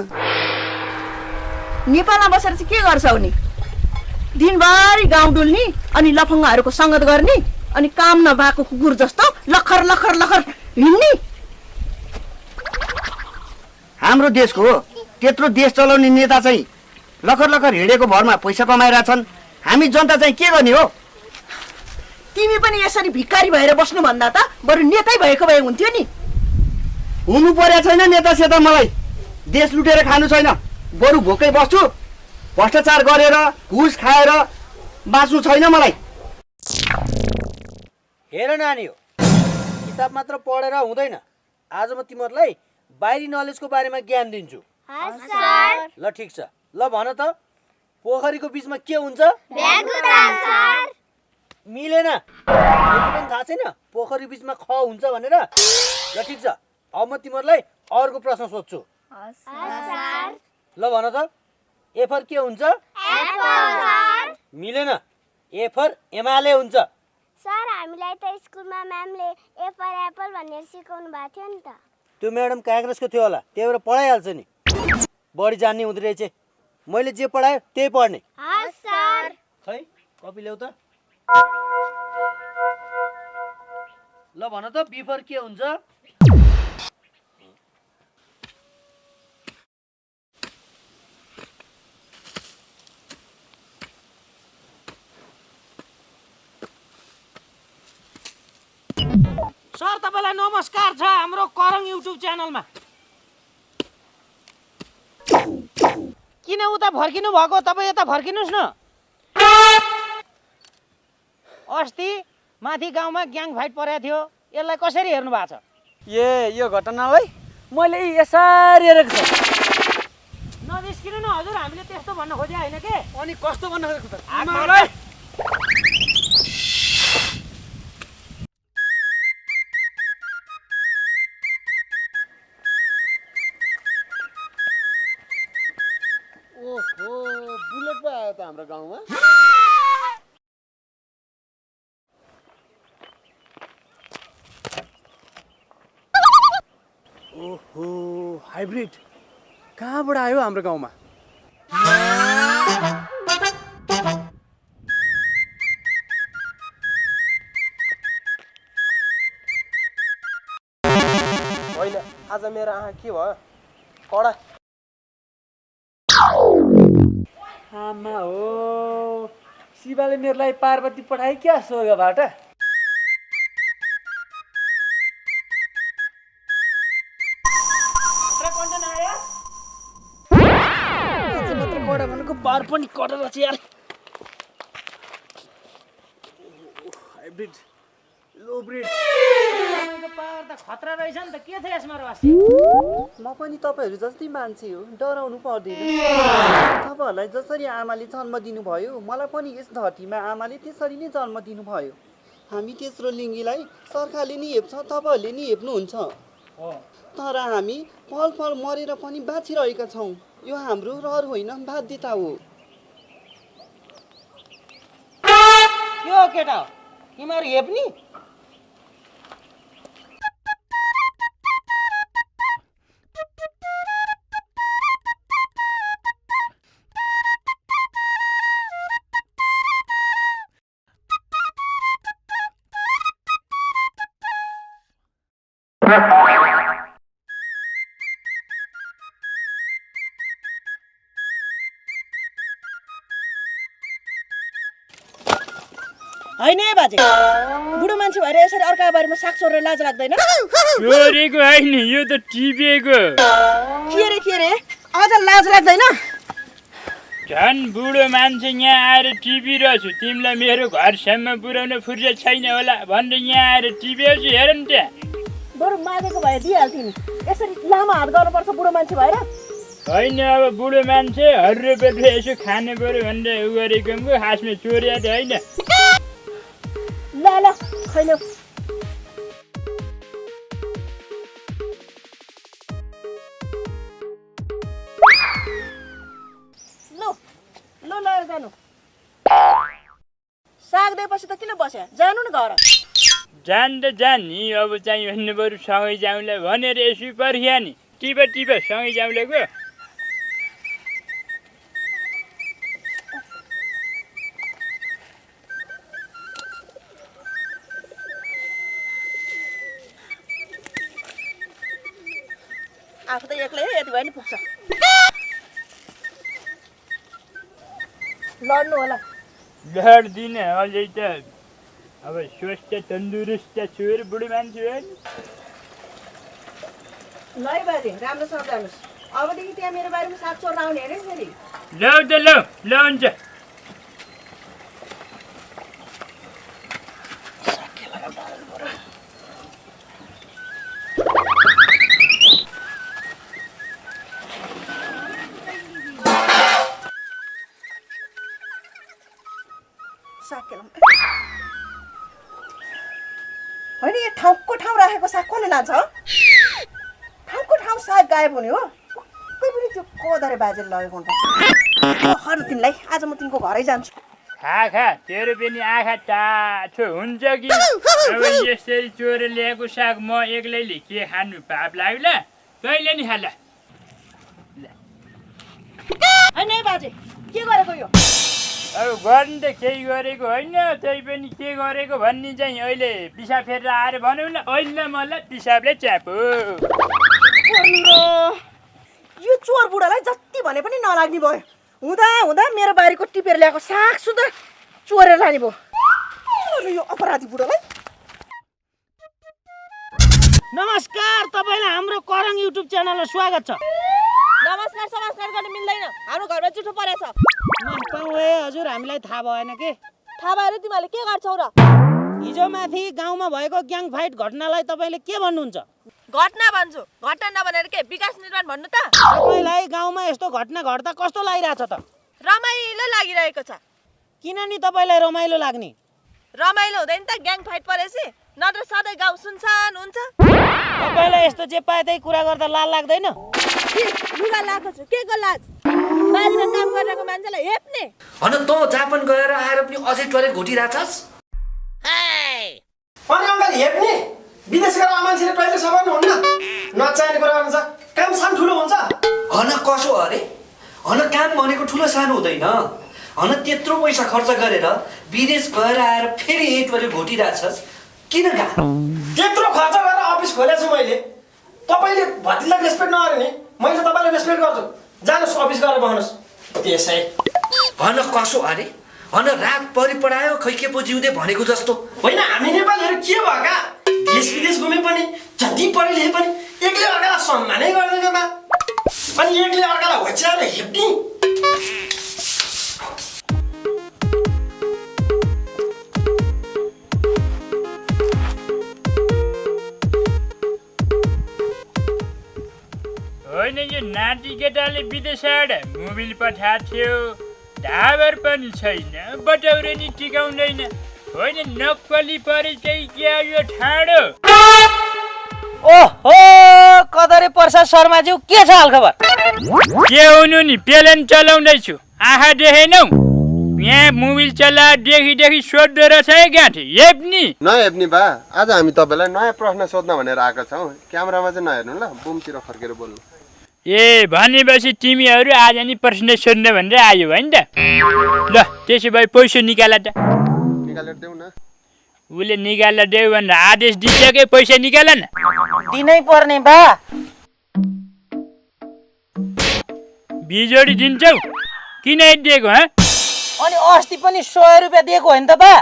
नेपालमा बसेर चाहिँ के गर्छौ नि? दिनभरि गाउँ डुल्ने अनि लफङ्गाहरूको सङ्गत गर्ने अनि काम नभएको कुकुर जस्तो लखर लखर लखर हिँड्ने। हाम्रो देशको त्यत्रो देश चलाउने नेता चाहिँ लखर लखर हिँडेको भरमा पैसा कमाइरहेछन्, हामी जनता चाहिँ के गर्ने हो? तिमी पनि यसरी भिखारी भएर बस्नु भन्दा त बरु नेतै भएको भए हुन्थ्यो नि। हुनु पर्या छैन नेता सेता मलाई। देश लुटेर खानु छैन, बरु भोकै बस्छु, भ्रष्टाचार गरेर घुस खाएर बाँच्नु छैन मलाई। हेर नानी हो, किताब मात्र पढेर हुँदैन। आज म तिमीहरूलाई बाहिरी नलेजको बारेमा ज्ञान दिन्छु। ल ठिक छ, ल भन त पोखरीको बिचमा के हुन्छ? मिलेन, पनि थाहा छैन पोखरी बिचमा ख हुन्छ भनेर। ल ठिक छ, अब म तिमीहरूलाई अर्को प्रश्न सोध्छु। ल भन त ए फर के हुन्छ? मिलेन, ए फर एमाले हुन्छ। सर हामीलाई त स्कुलमा म्यामले ए फर एप्पल भनेर सिकाउनु भएको थियो नि त। त्यो म्याडम काङ्ग्रेसको थियो होला, त्यही भएर पढाइहाल्छ नि। बढी जान्ने हुँदो रहेछ, मैले जे पढायो त्यही पढ्ने। खै कपी ल्याउ त। ल भन त बी फर के हुन्छ? सर तपाईँलाई नमस्कार छ हाम्रो करङ युट्युब च्यानलमा। किन उता फर्किनु भएको? तपाईँ यता फर्किनुहोस् न। अस्ति माथि गाउँमा ग्याङ फाइट परेको थियो, यसलाई कसरी हेर्नु भएको छ? यो घटनालाई मैले यसरी हेरेको छु। नजिस्किनु न हजुर, हामीले त्यस्तो भन्न खोजे होइन के। अनि कस्तो भन्न खोजेको त? ओहो, बुलेट पो आयो त हाम्रो गाउँमा। ओहो, हाइब्रिड कहाँबाट आयो हाम्रो गाउँमा? होइन, आज मेरो आँखा के भयो? कडा आमा हो, शिवले मेरोलाई पार्वती पठाए क्या स्वर्गबाट? कडा भनेको पार पनि कडा रहेछ यार। हाइब्रिड लो ब्रिड पावर त खतरा रहेछ नि त। के छ यसमा रस? म पनि तपाईँहरू जस्तै मान्छे हो, डराउनु पर्दैन। तपाईँहरूलाई जसरी आमाले जन्म दिनुभयो, मलाई पनि यस धरतीमा आमाले त्यसरी नै जन्म दिनुभयो। हामी तेस्रो लिङ्गीलाई सरकारले नि हेप्छ, तपाईँहरूले नि हेप्नुहुन्छ। तर हामी पल पल मरेर पनि बाँचिरहेका छौँ। यो हाम्रो रहर होइन, बाध्यता हो। के हो केटा, तिमीहरू हेप्ने? होइन है बाजे, बुढो मान्छे भएर यसरी अर्काको बारेमा साग सोरेर लाज लाग्दैन? चोरेको होइन, यो त टिपेको। के रे अझ लाज लाग्दैन? झन् बुढो मान्छे यहाँ आएर टिपिरहेछु, तिमीलाई मेरो घरसम्म पुर्याउन फुर्सद छैन होला भनेर यहाँ आएर टिपेछु। हेर नि त्यहाँ। बरु मागेको भए दिइहाल्थ्यो नि, यसरी लामो हात गर्नुपर्छ बुढो मान्छे भएर? होइन, अब बुढो मान्छे हर्रो पेट्रो यसो खानु पर्यो भनेर उ गरेको पो, खासमा चोरिया त होइन। ल खैलो। ल ल जानु। साग दिएपछि त किन बस्या? जानु न घर। जान त जान नि, अब चाहिँ भन्नु बरु सँगै जाउँला भनेर यसो पर्खिया नि। टिप सँगै जाउँला गयो। आफू त एक्लै यति भए नि पुग्छ। लड्नु होला। लड्दिन अझै त। अब स्वस्थ तन्दुरुस्त छु र बुढी मान्छे हो नि। ल है बाजे, राम्रोसँग जानुहोस्। अबदेखि त्यहाँ मेरो बारीमा साग चोर्न आउने अरे फेरि लौ त ल हुन्छ होइन यो ठाउँको ठाउँ राखेको साग कसले लान्छ ठाउँको ठाउँ साग गायब हुने हो कोही पनि त्यो कोदरे बाजेले लगेको हुन्छ हर तिनलाई आज म तिनको घरै जान्छु खा तेरो पनि आँखा टाठो हुन्छ कि अब यसरी चोरेर ल्याएको साग म एक्लैले के खानु पाप लाग्ला कहिले नि खाला होइन बाजे के गरेको यो अब गर्नु त केही गरेको होइन त्यही पनि के गरेको भन्ने चाहिँ अहिले पिसाब फेरेर आएर भनौँ न अहिले मलाई पिसाबले च्यापो यो चोर बुढालाई जति भने पनि नलाग्ने भयो हुँदा हुँदा मेरो बारीको टिपेर ल्याएको साग सुधा चोरेर लाने भयो यो अपराधी बुढालाई नमस्कार तपाईँलाई हाम्रो करङ युट्युब च्यानलमा स्वागत छ नमस्कार समास्कार गर्नु मिल्दैन हाम्रो घरमा जुठो परेछ हजुर हामीलाई थाहा भएन के थाहा भएर तिमीहरूले के गर्छौ र हिजो माथि गाउँमा भएको ग्याङ फाइट घटनालाई तपाईँले के भन्नुहुन्छ घटना भन्छु घटना नभनेर के विकास निर्माण भन्नु त तपाईँलाई गाउँमा यस्तो घटना घट्दा कस्तो लागिरहेछ त रमाइलो लागिरहेको छ किन नि तपाईँलाई रमाइलो लाग्ने रमाइलो हुँदैन त ग्याङ फाइट परेपछि नत्र सधैँ गाउँ सुनसान हुन्छ तपाईँलाई यस्तो जे पाए त्यही कुरा गर्दा लाज लाग्दैन लुगा लाएको छु के को लाज बारीमा काम गरेको मान्छेलाई हेप्ने होइन तँ जापान गएर आएर पनि अझै टोइलेट घोटिरहेछस् अनि अङ्कल हेप्ने विदेश गएर मान्छेले टोइलेट सफा हुन्न नचाहिने कुरा गर्नु छ काम सानो ठुलो हुन्छ होइन कसो अरे होइन काम भनेको ठुलो सानो हुँदैन होइन त्यत्रो पैसा खर्च गरेर विदेश गएर आएर फेरि यही टोइलेट घोटिरहेछस् किन गा त्यत्रो खर्च गरेर अफिस खोलेको छु मैले तपाईँले भतिलाई रेस्पेक्ट नगरे नि मैले तपाईँलाई रेस्पेक्ट गर्छु जानुहोस् अफिस गएर बस्नुहोस् त्यसै होइन कसो अरे होइन रात परिपढायो खै के पो जिउँदै भनेको जस्तो होइन हामी नेपालीहरू के भएका देश विदेश घुमे पनि जति पढे लेखे पनि एकले अर्कालाई सम्मानै गर्दैन बा अनि एकले अर्कालाई होच्याएर हेप्ने होइन यो नाति केटाले विदेशबाट मोबिल पठाएको थियो ढाबर पनि छैन बटौरे नि टिकाउँदैन होइन नक्कली परिचय क्या यो ठाडो ओहो कदरे प्रसाद शर्माज्यू के छ हालखबर के हुनु नि पेलेन चलाउँदैछु आँखा देखेनौ यहाँ मोबिल चला देखि सोध्दो रहेछ है गाँठी हेप्नी नहेप्ने बा आज हामी तपाईँलाई नयाँ प्रश्न सोध्न भनेर आएका छौँ क्यामेरामा चाहिँ नहेर्नु ल बुमतिर फर्केर बोल्नु ए भनेपछि तिमीहरू आज नि प्रश्न सोध्न भनेर आयो होइन त ल त्यसो भए पैसा निकाल त निकालेर देऊ न उसले निकालेर देऊ भनेर आदेश दिइसके पैसा निकाल न दिनै पर्ने बा बिजोडी दिन्छौ किन दिएको हँ अनि अस्ति पनि 100 रुपियाँ दिएको होइन त बा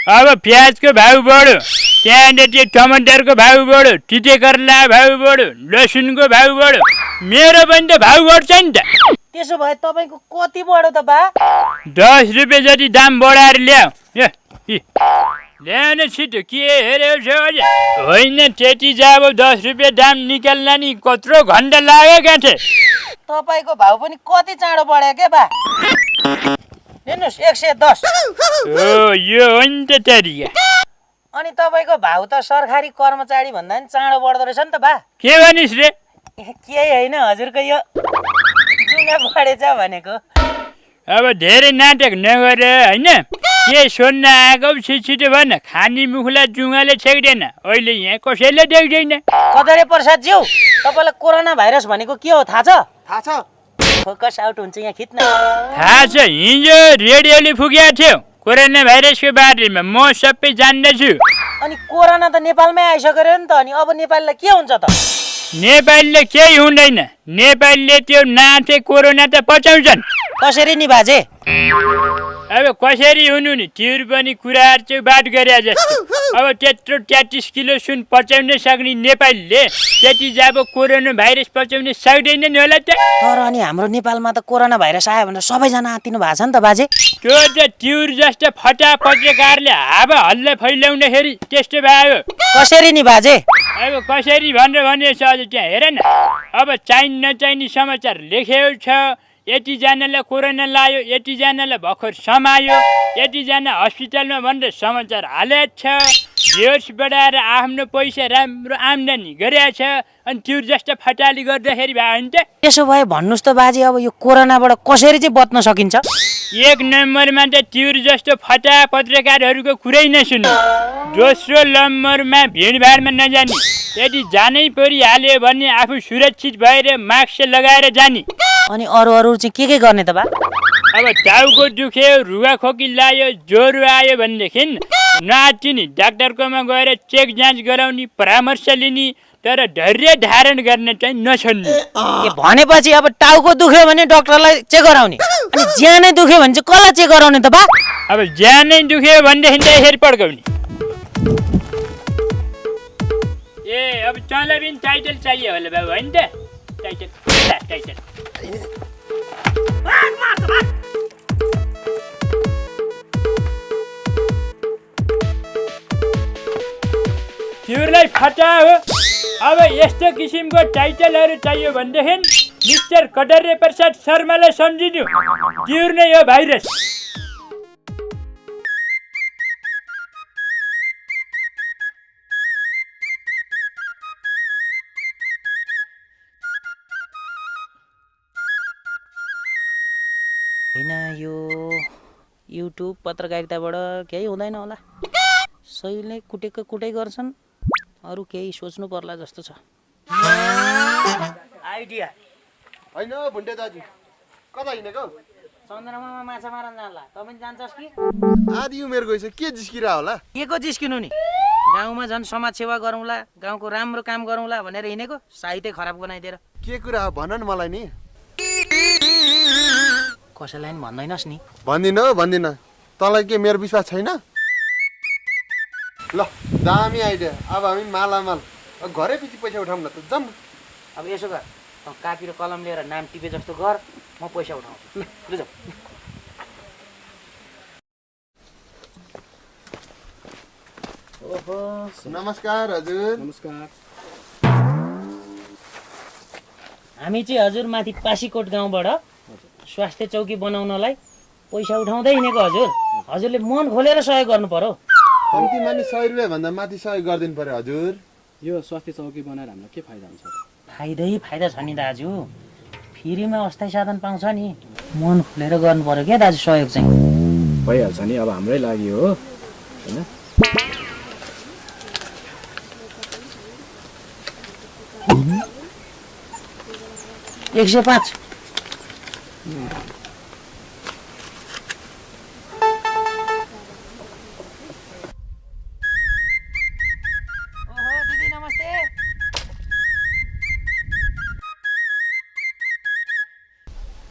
अब प्याजको भाउ बढ्यो त्यहाँनिर त्यो टमाटरको भाउ बढ्यो तिते कर्ला भाउ बढ्यो लसुनको भाउ बढ्यो मेरो पनि त भाउ बढ्छ नि त त्यसो भए तपाईँको कति बढ्यो त बा 10 रुपियाँ जति दाम बढाएर ल्याऊ ल्याउन छिटो के हेऱ्यो छ होइन त्यति जब 10 रुपियाँ दाम निकाल्न नि कत्रो घन्टा लाग्यो गाँठे तपाईँको भाउ पनि कति चाँडो बढ्यो के बा हेर्नुहोस् 110 हो यो हो नि त तरिका अनि तपाईँको भाउ त सरकारी कर्मचारी भन्दा नि चाँडो बढ्दो रहेछ नि त बा के भनिस् रे केही होइन हजुरको यो जुङ्गा बढेछ भनेको अब धेरै नाटक नगर होइन के सोध्न आएको छिटो भन खानी मुखलाई जुङ्गाले छेक्दैन अहिले यहाँ कसैले देख्दैन कदरे प्रसादज्यू तपाईँलाई कोरोना भाइरस भनेको के हो थाहा छ फोकस आउट हुन्छ यहाँ खिच्न थाहा छ हिजो रेडियोले फुकेको थियो कोरोना भाइरसको बारेमा म सबै जान्दछु अनि कोरोना त नेपालमै आइसक्यो नि त अनि अब नेपाललाई के हुन्छ त नेपालले केही हुँदैन नेपालले त्यो नाथे कोरोना त पचाउँछन् कसरी नि बाजे अब कसरी हुनु नि तिम्रो पनि कुराहरू चाहिँ बात गरे जस्तो अब त्यत्रो 33 किलो सुन पचाउन सक्ने नेपालले त्यति जब कोरोना भाइरस पचाउन सक्दैन नि होला त। तर अनि हाम्रो नेपालमा त कोरोना भाइरस आयो भनेर सबैजना आत्तिनु भएको छ नि त बाजे। त्यो त ट्युर जस्तो फटा पत्रकारले हावा हल्ला फैलाउँदाखेरि त्यस्तो भयो। कसरी नि बाजे? अब कसरी भनेर भनेछ अझ त्यहाँ हेर न। अब चाहिने नचाहिने समाचार लेखेको छ। यतिजनालाई कोरोना लाग्यो, यतिजनालाई भर्खर समायो, यतिजना हस्पिटलमा भनेर समाचार हालेको छ। भ्युर्स बढाएर आफ्नो पैसा राम्रो आम्दानी गरेको छ। अनि त्यो जस्तो फटाली गर्दाखेरि भयो नि त। त्यसो भए भन्नुहोस् त बाजे, अब यो कोरोनाबाट कसरी चाहिँ बच्न सकिन्छ? एक नम्बरमा त ट्युर जस्तो फटा पत्रकारहरूको कुरै नसुन्नु। दोस्रो नम्बरमा भिडभाडमा नजाने। यदि जानै परिहाल्यो भने आफू सुरक्षित भएर मास्क लगाएर जाने। अनि अरू चाहिँ के गर्ने त बा? अब टाउको दुख्यो, रुगाखोकी लाग्यो, ज्वरो आयो भनेदेखि नआत्तिने, डाक्टरकोमा गएर चेक जाँच गराउने, परामर्श लिने, तर धैर्य धारण गर्न चाहिँ नछोड्ने। भनेपछि अब टाउको दुख्यो भने डाक्टरलाई चेक गराउने, अनि ज्यानै दुख्यो भने चाहिँ कसलाई चेक गराउने त बा? अब ज्यानै दुख्यो भनेदेखि त यसरी पड्काउने। ए अब तँलाई पनि टाइटल चाहियो होला बाबु, होइन त? टाइटल तिमीलाई फटा हो। अब यस्तो किसिमको टाइटलहरू चाहियो भनेदेखि मिस्टर कटर्रे प्रसाद शर्मालाई सम्झिनु। त्यो नै हो भाइरस। होइन, यो युट्युब पत्रकारिताबाट केही हुँदैन होला। सहीले कुटेको कुटै गर्छन्, अरू केही सोच्नु पर्ला जस्तो छ। आइडिया होइन भुन्टे दाजु, कता हिँडेको? चन्द्रमामा माछा मार्न जान्ला। तँ पनि जान्छस् कि? आधी उमेर गइसक्यो, के जिस्किरा होला? के को जिस्किनु नि? गाउँमा झन् समाज सेवा गरौँला, गाउँको राम्रो काम गरौँला भनेर हिँडेको, साहित्य खराब बनाइदिएर। के कुरा हो भन न मलाई नि। कसैलाई पनि भन्दैनस् नि? भन्दिनँ। तँलाई के मेरो विश्वास छैन? ल दामी आइडिया। अब हामी मालामाल। अब घरै पछि पैसा उठाउँ न त, जाऊँ। अब यसो गर, कापी र कलम लिएर नाम टिपे जस्तो गर, म पैसा उठाउँछु। ल जाऊ। ओहो, नमस्कार हजुर। नमस्कार। हामी चाहिँ हजुर माथि पासीकोट गाउँबाट स्वास्थ्य चौकी बनाउनलाई पैसा उठाउँदै हिँडेको हजुर। हजुरले मन खोलेर सहयोग गर्नु पर्यो। कम्ती मानि 100 रुपियाँ भन्दा माथि सहयोग गरिदिनु पर्यो हजुर। यो स्वास्थ्य चौकी बनाएर हामीलाई के फाइदा हुन्छ? फाइदा छ नि दाजु। फ्रीमा अस्थायी साधन पाउँछ नि। मन खोलेर गर्नु पर्यो क्या दाजु सहयोग चाहिँ। भइहाल्छ नि, अब हाम्रै लागि हो होइन? 105।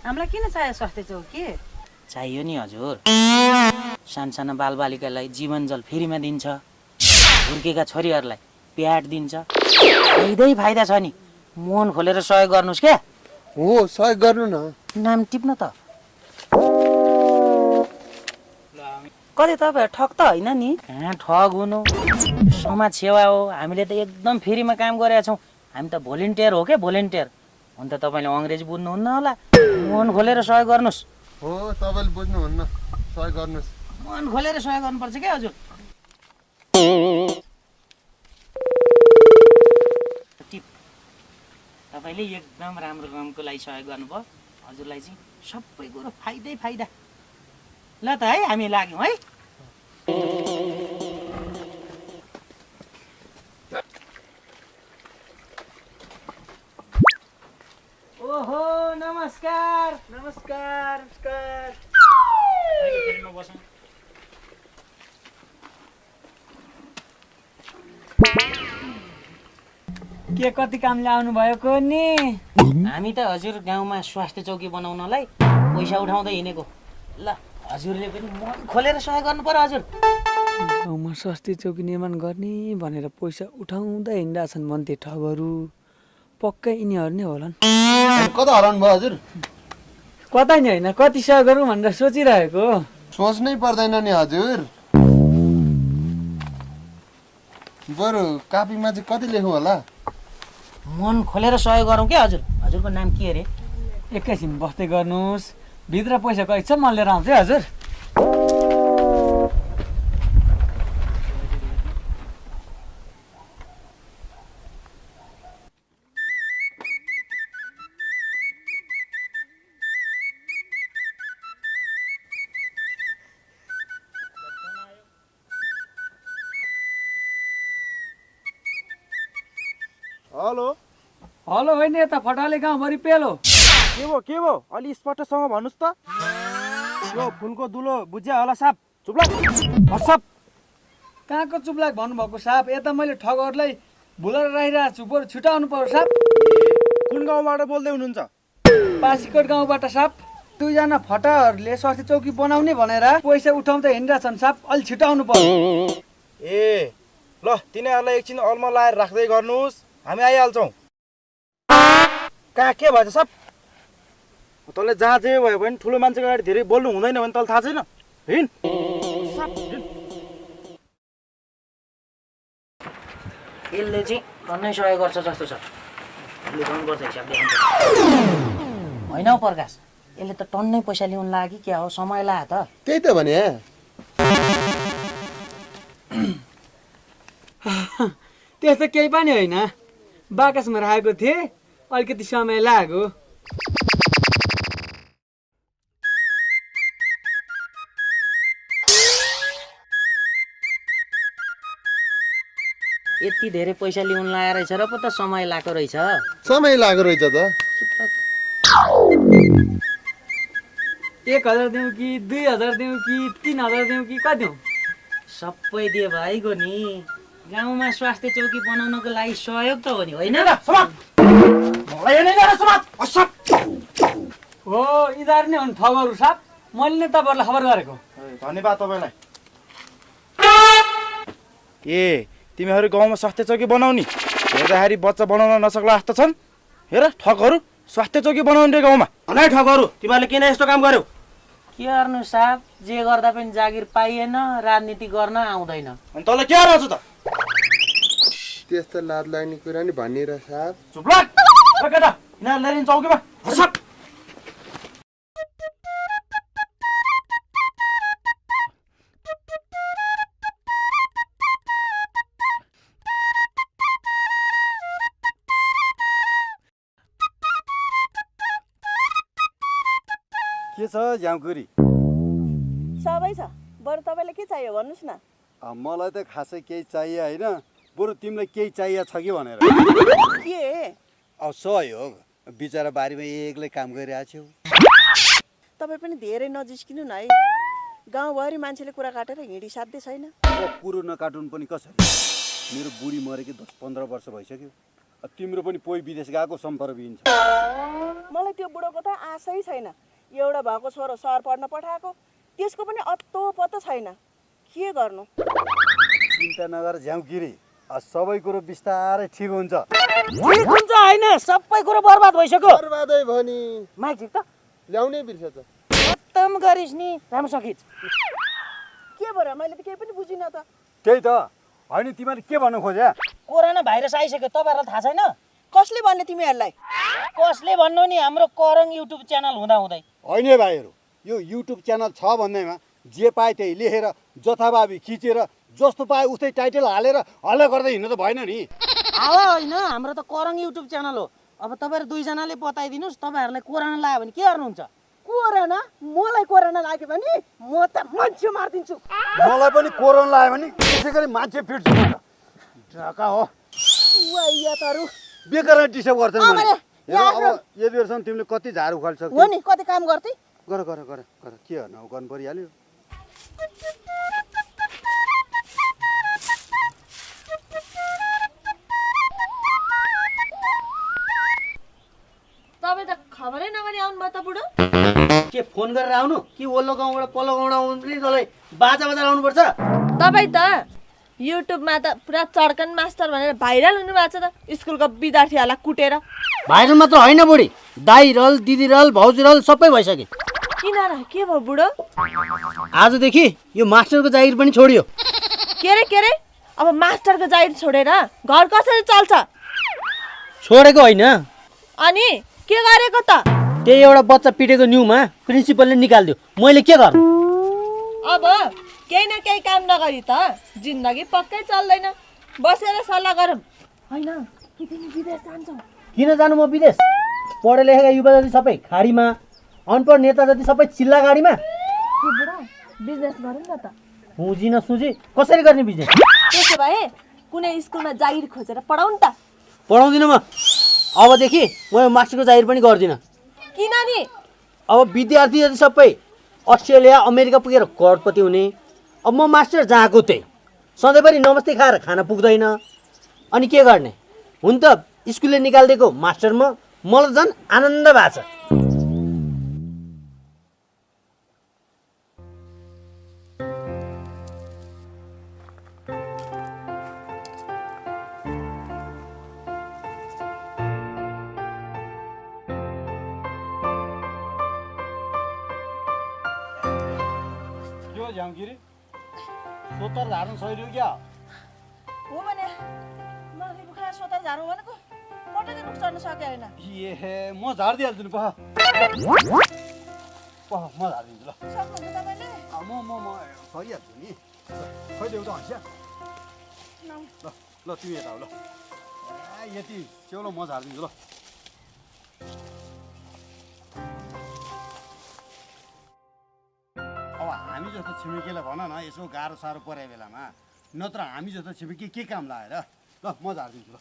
हामीलाई किन चाहियो स्वास्थ्य चौकी? चाहियो नि हजुर। सानसाना बालबालिकालाई जीवन जल फ्रीमा दिन्छ, हुर्केका छोरीहरूलाई प्याड दिन्छ। फाइदा छ नि। मन खोलेर सहयोग गर्नुहोस् क्या। हो, सहयोग गर्नु न। नाम टिप्न त। कति तपाईँ ठग त होइन नि? कहाँ ठग हुनु, समाज सेवा हो। हामीले त एकदम फ्रीमा काम गरेका छौँ। हामी त भोलिन्टियर हो क्या, भोलिन्टियर। अन्त तपाईँले अङ्ग्रेजी बुझ्नुहुन्न होला। मन खोलेर सहयोग गर्नुहोस्। हो, तपाईँले बुझ्नुहुन्न, सहयोग गर्नुहोस्। मन खोलेर सहयोग गर्नुपर्छ क्या हजुर। तपाईँले एकदम राम्रो कामको लागि सहयोग गर्नुभयो। हजुरलाई चाहिँ सबै कुरो फाइदा। ल त है, हामी लाग्यौँ है। ओहो, नमस्कार। के कति कामले आउनुभएको नि? हामी त हजुर गाउँमा स्वास्थ्य चौकी बनाउनलाई पैसा उठाउँदै हिँडेको। ल हजुरले पनि मन खोलेर सहयोग गर्नु पर्यो हजुर। गाउँमा सस्ती चौकी निर्माण गर्ने भनेर पैसा उठाउँदा हिँडिरहेछन् भन्थे ठगहरू। पक्कै यिनीहरू नै होलान्। कता हराउनु भयो हजुर? कतै नि होइन, कति सेवा गरौँ भनेर सोचिरहेको। सोच्नै पर्दैन नि हजुर। बरु कापीमा चाहिँ कति लेखौँ होला? मन खोलेर सहयोग गरौँ क्या हजुर। हजुरको नाम के अरे? एकैछिन बस्दै गर्नुहोस्, भित्र पैसा कति छ म लिएर आउँछु है हजुर। हेलो हेलो होइन, यता फटाले गाउँभरि पेलो। के भयो अलि स्पष्टसँग भन्नुहोस् त। यो फुलको दुलो बुझ्या होला साप? चुप्लाक साप। कहाँको चुप्लाक भन्नुभएको साप? यता मैले ठगहरूलाई भुलेर राखिरहेको छु, बरु छुटाउनु पर्यो साप। कुन गाउँबाट बोल्दै हुनुहुन्छ? पासीकोट गाउँबाट साप। दुईजना फटाहरूले स्वास्थ्य चौकी बनाउने भनेर पैसा उठाउँदै हिँडिरहेछन् साप, अलि छिटाउनु पर्यो। ए ल, तिनीहरूलाई एकछिन अलमा लाएर राख्दै गर्नुहोस्, हामी आइहाल्छौँ। कहाँ के भएछ साप? तँले जहाँ चाहिँ भयो भने ठुलो मान्छेको अगाडि धेरै बोल्नु हुँदैन भने तँलाई थाहा छैन? हिँड। यसले चाहिँ टन्नै सहयोग गर्छ जस्तो छ। यसले गर्नुपर्छ हिसाब देखाउँछ। होइन हौ प्रकाश, यसले त टन्नै पैसा ल्याउनु लाग्यो क्या हो, समय लाग्यो त। त्यही त भने त्यस्तो केही पनि होइन, बाकसमा राखेको थिएँ, अलिकति समय लाग्यो। यति धेरै पैसा ल्याउनु लागेको रहेछ र पो त समय लाग्दो रहेछ। समय लाग्यो रहेछ त। 1000 दिउँ कि 2000 दिउँ कि 3000 दिउँ कि कति दिउँ? सबै दिए भाइको नि। गाउँमा स्वास्थ्य चौकी बनाउनको लागि सहयोग त हो नि, होइन? हो, यिनीहरू नै हुन् ठगहरू साप। मैले नै तपाईँहरूलाई खबर गरेको। धन्यवाद तपाईँलाई। ए तिमीहरू गाउँमा स्वास्थ्य चौकी बनाउने? हेर्दाखेरि बच्चा बनाउन नसक्ला जस्तो छन्। हेर ठगहरू स्वास्थ्य चौकी बनाउने गाउँमा। नै ठगहरू, तिमीहरूले किन यस्तो काम गर्यौ? के गर्नु साहब, जे गर्दा पनि जागिर पाइएन, राजनीति गर्न आउँदैन। अनि तँलाई के गर्नु छ त? त्यस्तो लाज लाग्ने कुरा नि भन्ने र साहब। चुप लाग केटा, यिनीहरू लिएर चौकीमा हसप। के छ झ्याउकुरी? सबै छ, बरु तपाईँलाई के चाहियो भन्नुहोस् न। मलाई त खासै केही चाहियो होइन, बरु तिमीलाई केही चाहिएको छ कि भनेर। के? सहयोग, बिचरा बारीमा एक्लै काम गरिरहेको छौ। तपाईँ पनि धेरै नजिस्किनु न है, गाउँभरि मान्छेले कुरा काटेर हिँडिसाध्यै छैन। कुरो नकाटुन् पनि कसरी? मेरो बुढी मरेको 10-15 वर्ष भइसक्यो। तिम्रो पनि पोइ विदेश गएको सम्पर्कविहीन छ। मलाई त्यो बुढोको त आशै छैन। एउटा भएको छोरो सहर पढ्न पठाएको, त्यसको पनि अत्तो पत्तो छैन। के गर्नु? चिन्ता नगर झ्याउकिरी, सबै कुरो बिस्तारै ठिक हुन्छ। ठिक हुन्छ होइन, सबै कुरो बर्बाद भइसक्यो। बर्बादै भयो नि। माइक ठिक त ल्याउनै बिर्सेछ। खत्तम गरिस् नि, राम्रोसँग खिच। के भयो? मैले त केही पनि बुझिनँ त। त्यही त होइन, तिमीले के भन्नु खोज्या? कोरोना भाइरस आइसक्यो, तपाईँहरूलाई थाहा छैन? कसले भन्ने तिमीहरूलाई? कसले भन्नु नि, हाम्रो करङ युट्युब च्यानल हुँदाहुँदै। होइन भाइहरू, यो युट्युब च्यानल छ भन्दैमा जे पाए त्यही लेखेर जथाभावी खिचेर जस्तो पाए उस्तै टाइटल हालेर हल्ला गर्दै हिँड्नु त भएन नि। होइन, हाम्रो त करङ युट्युब च्यानल हो। अब तपाईँहरू दुईजनाले बताइदिनुहोस्, तपाईँहरूलाई कोरोना लाग्यो भने के गर्नुहुन्छ? कोरोना? मलाई कोरोना लाग्यो भने म त मान्छे मारिदिन्छु। मलाई पनि कोरोना लाग्यो भने त्यसै गरी मान्छे फिट्छु। ढाका हो बेकार डिस्टर्ब गर्छ नि। अब यति बेरसम्म तिमीले कति झाडु उखाल्छौ? हो नि, कति काम गर्थे? गर गर गर गर, के गर्नु, अब गर्नु परिहाल्यो। तपाईँ त खबरै नगरी आउनुभयो त बुढो। के फोन गरेर आउनु कि ओल्लो गाउँबाट पल्लो गाउँबाट आउनु पनि तँलाई बाजा बजार आउनुपर्छ? तपाईँ त युट्युबमा त पुरा चड्कन मास्टर भनेर भाइरल हुनुभएको छ त स्कुलको विद्यार्थीहरूलाई कुटेर। भाइरल मात्र होइन बुढी, दाइ रल दिदी रल भाउजू रल सबै भइसके। किन र के भयो बुढो? आजदेखि यो मास्टरको जागिर पनि छोडियो। के रे अब मास्टरको जागिर छोडेर घर कसरी चल्छ? छोडेको होइन, अनि के गरेको त? त्यही एउटा बच्चा पिटेको न्युमा प्रिन्सिपलले निकालिदियो, मैले के गर्नु? अब केही न केही काम नगरी त जिन्दगी पक्कै चल्दैन। बसेर सल्लाह गरौँ। होइन कि तिमी विदेश जान्छौ? किन जानु म विदेश? पढे लेखेका युवा जति सबै खाडीमा, अनपढ नेता जति सबै चिल्ला गाडीमा। के बुढा बिजनेस गरौँ न त? पुँजी नसुझी कसरी गर्ने बिजनेस? त्यसो भए कुनै स्कुलमा जागिर खोजेर पढाउ नि त। पढाउँदिनँ म, अबदेखि म यो मास्टरको जागिर पनि गर्दिनँ। किन नि? अब विद्यार्थी जति सबै अस्ट्रेलिया अमेरिका पुगेर करोडपति हुने, अब म मास्टर जहाँको त्यही सधैँभरि नमस्ते खाएर खाना पुग्दैन। अनि के गर्ने? हुन त स्कुलले निकालिदिएको मास्टरमा मलाई झन् आनन्द भएको छ। झ्याउँगिरी सोतर झार्नु सहिरो क्या हो भने मलाई बुखार सोतर झार्नु भनेको पटकै रुख चढ्न सके होइन। ए म झारिदिइहाल्छु नि पह म झारिदिन्छु ल। सक्नुहुन्छ तपाईँले? म सकिहाल्छु नि। खै देऊ त हँसिया ल तिमी यता हो ल। यति चेउलो म झारिदिन्छु ल। अब हामी जस्तो छिमेकीलाई भन न यसो गाह्रो साह्रो परेको बेलामा, नत्र हामी जस्तो छिमेकी के काम लगाएर। ल म झारिदिन्छु ल।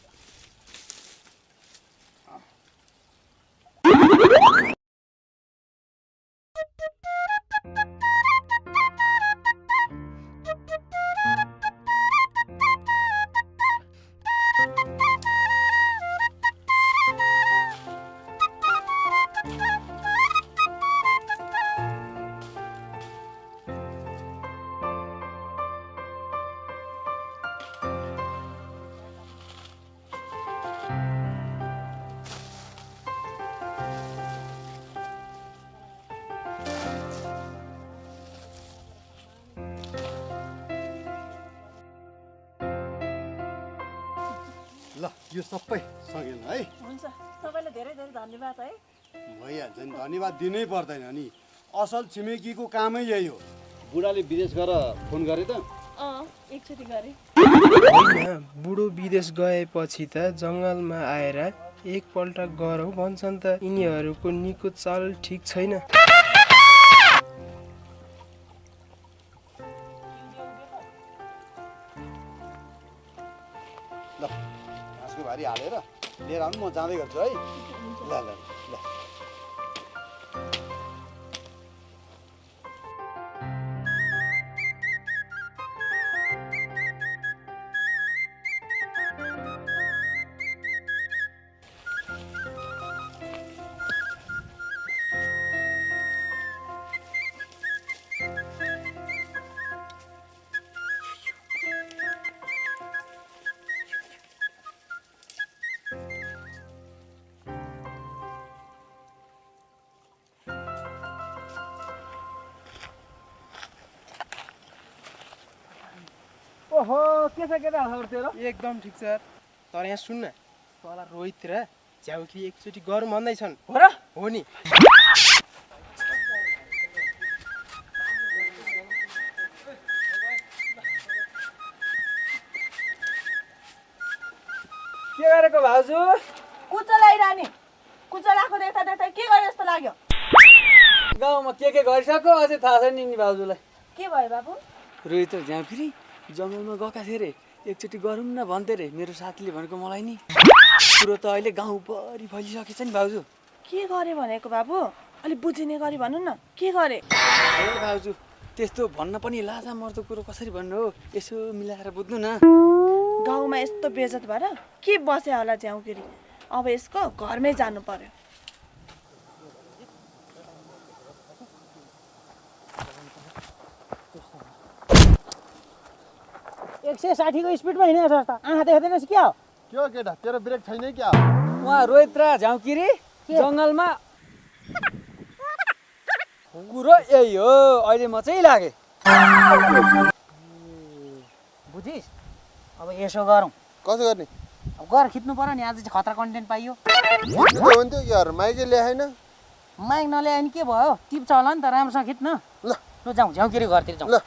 ल यो सबै सकेन है। हुन्छ, सबैलाई धेरै धेरै धन्यवाद है। भइहाल्छ नि, धन्यवाद दिनै पर्दैन नि। असल छिमेकीको कामै यही हो। बुढाले विदेश गएर फोन गरे त? एकचोटि गरे। होइन, बुढो विदेश गएपछि त जङ्गलमा आएर एकपल्ट गरौँ भन्छन् त। यिनीहरूको निको चाल ठिक छैन। ल घाँसको भारी हालेर लिएर आउनु, म जाँदै गर्छु है। ल ल ल ओहो के छ केटा खबर तेरो? एकदम ठिक छ। तर यहाँ सुन्न, तल रोहित र झ्याउकी एकचोटि गरौँ भन्दैछन्। हो र? हो नि। के गरेको भाउजू? कुचलाइरानी कुचलाएको देख्दा देख्दा के गरे जस्तो लाग्यो? गाउँमा के गरिसक्यो अझै थाहा छैन नि भाउजूलाई। के भयो बाबु? रोहित र झ्याउँफिरी जङ्गलमा गएका थिए रे, एकचोटि गरौँ न भन्थे रे मेरो साथीले भनेको मलाई नि। कुरो त अहिले गाउँभरि फैलिसकेछ नि भाउजू। के गरे भनेको बाबु? अलि बुझिने गरी भन्नु न, के गरे? ए भाउजू त्यस्तो भन्न पनि लाजा मर्दो कुरो कसरी भन्नु हो, यसो मिलाएर बुझ्नु न। गाउँमा यस्तो बेजत भएर के बसे होला झ्याउगिरी। अब यसको घरमै जानु पर्यो। 160 को स्पिडमा हिँडेको छ जस्तो आँखा देख्दैनस् क्या हो के हो केटा तेरो ब्रेक छैन क्या उहाँ रोहित र झाउकिरी जङ्गलमा कुरो यही हो अहिले म चाहिँ लागे बुझिस् अब यसो गरौँ कसो गर्ने अब गएर खिच्नु पर्यो नि आज चाहिँ खतरा कन्टेन्ट पाइयो हुन्थ्यो यार माइकै ल्याएन माइक नल्यायो भने के भयो टिप्छ होला नि त राम्रोसँग खिच्न ल जाउँ झाउकिरी घरतिर जाउँ ल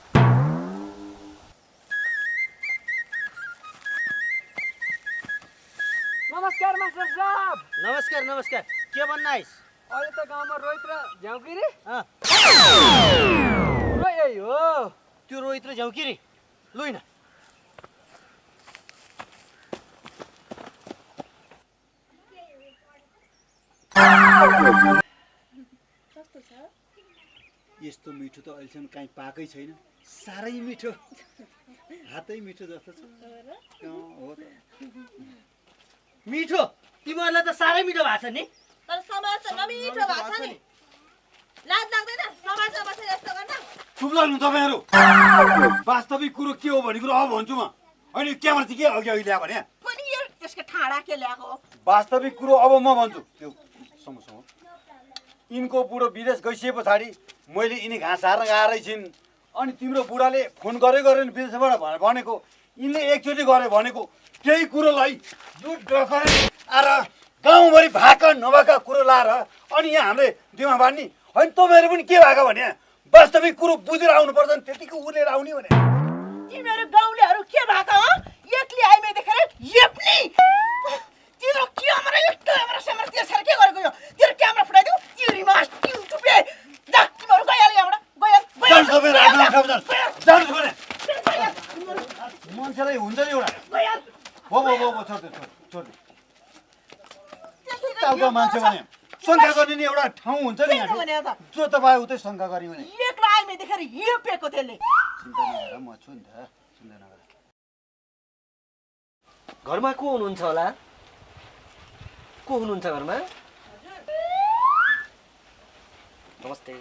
नमस्कार मास्टर साहब नमस्कार नमस्कार के भन्न आइस अहिले त गाउँमा रोहित र झाउकिरी कुरो यही हो त्यो रोहित र झाउकिरी लु न यस्तो मिठो त अहिलेसम्म काहीँ पाएकै छैन साह्रै मिठो हातै मिठो जस्तो छ हो त मिठो तिमीहरूलाई त साह्रै मिठो भएको छ नि तर समाज त नमिठो भएको छ नि लाज लाग्दैन समाजमा बसेर यस्तो गर्न चुप लाग्नु तपाईँहरू वास्तविक कुरो के हो भन्ने कुरो अब भन्छु म अहिले क्यामेरा चाहिँ के अघि ल्यायो भने पनि यो त्यसको ठाडा के ल्याएको वास्तविक कुरो अब म भन्छु त्यो समस्या यिनको बुढो विदेश गइसके पछाडि मैले यिनी घाँस हार्न गएर छिन् अनि तिम्रो बुढाले फोन गरे नि विदेशबाट भनेको यिनले एकचोटि गरे भनेको त्यही कुरोलाई यो डकरे आएर गाउँभरि भाका नभएका कुरो लाएर अनि यहाँ हामीले दिमा बाँड्ने होइन तपाईँहरू पनि के भएको भने वास्तविक कुरो बुझेर आउनुपर्छ नि त्यतिको उलेर आउने भने तिमीहरू गाउँलेहरू के भएको हो एक्लै आइमे देखेर येप्नी तिम्रो क्यामेरा यो क्यामेरा सेमेरा त्यसरी के गरेको यो तिम्रो क्यामेरा फुटाइदिउ तिमीमा युट्युबले जा तिमीहरू गइहाल्यो यहाँबाट मान्छेलाई हुन्छ नि एउटा छोड्नु मान्छे भने शङ्का गर्ने नि एउटा ठाउँ हुन्छ नि जो तपाईँ उतै शङ्का गर्ने भने एक्लै आइमे देखेर येपेको त्यसले चिन्ता नगर म छु नि त चिन्ता नगर घरमा को हुनुहुन्छ होला को हुनुहुन्छ घरमा नमस्ते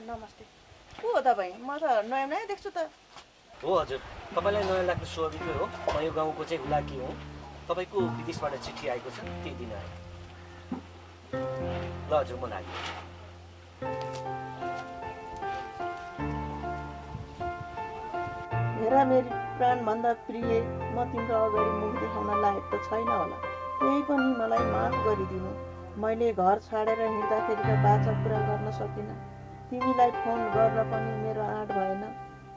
नमस्ते को हो तपाईँ म त नयाँ नयाँ देख्छु त हो हजुर तपाईँलाई नयाँ लाग्दो स्वाभाविक हो म यो गाउँको चाहिँ हुलाकी हो तपाईँको विदेशबाट चिठी आएको छ त्यही दिन आयो ल हजुर म लाग्यो मेरा मेरी प्राणभन्दा प्रिय म तिम्रो अगाडि मुख देखाउन लायक त छैन होला त्यही पनि मलाई माफ गरिदिनु मैले घर छाडेर हिँड्दाखेरिका बाचा पुरा गर्न सकिनँ तिमीलाई फोन गर्न पनि मेरो आँट भएन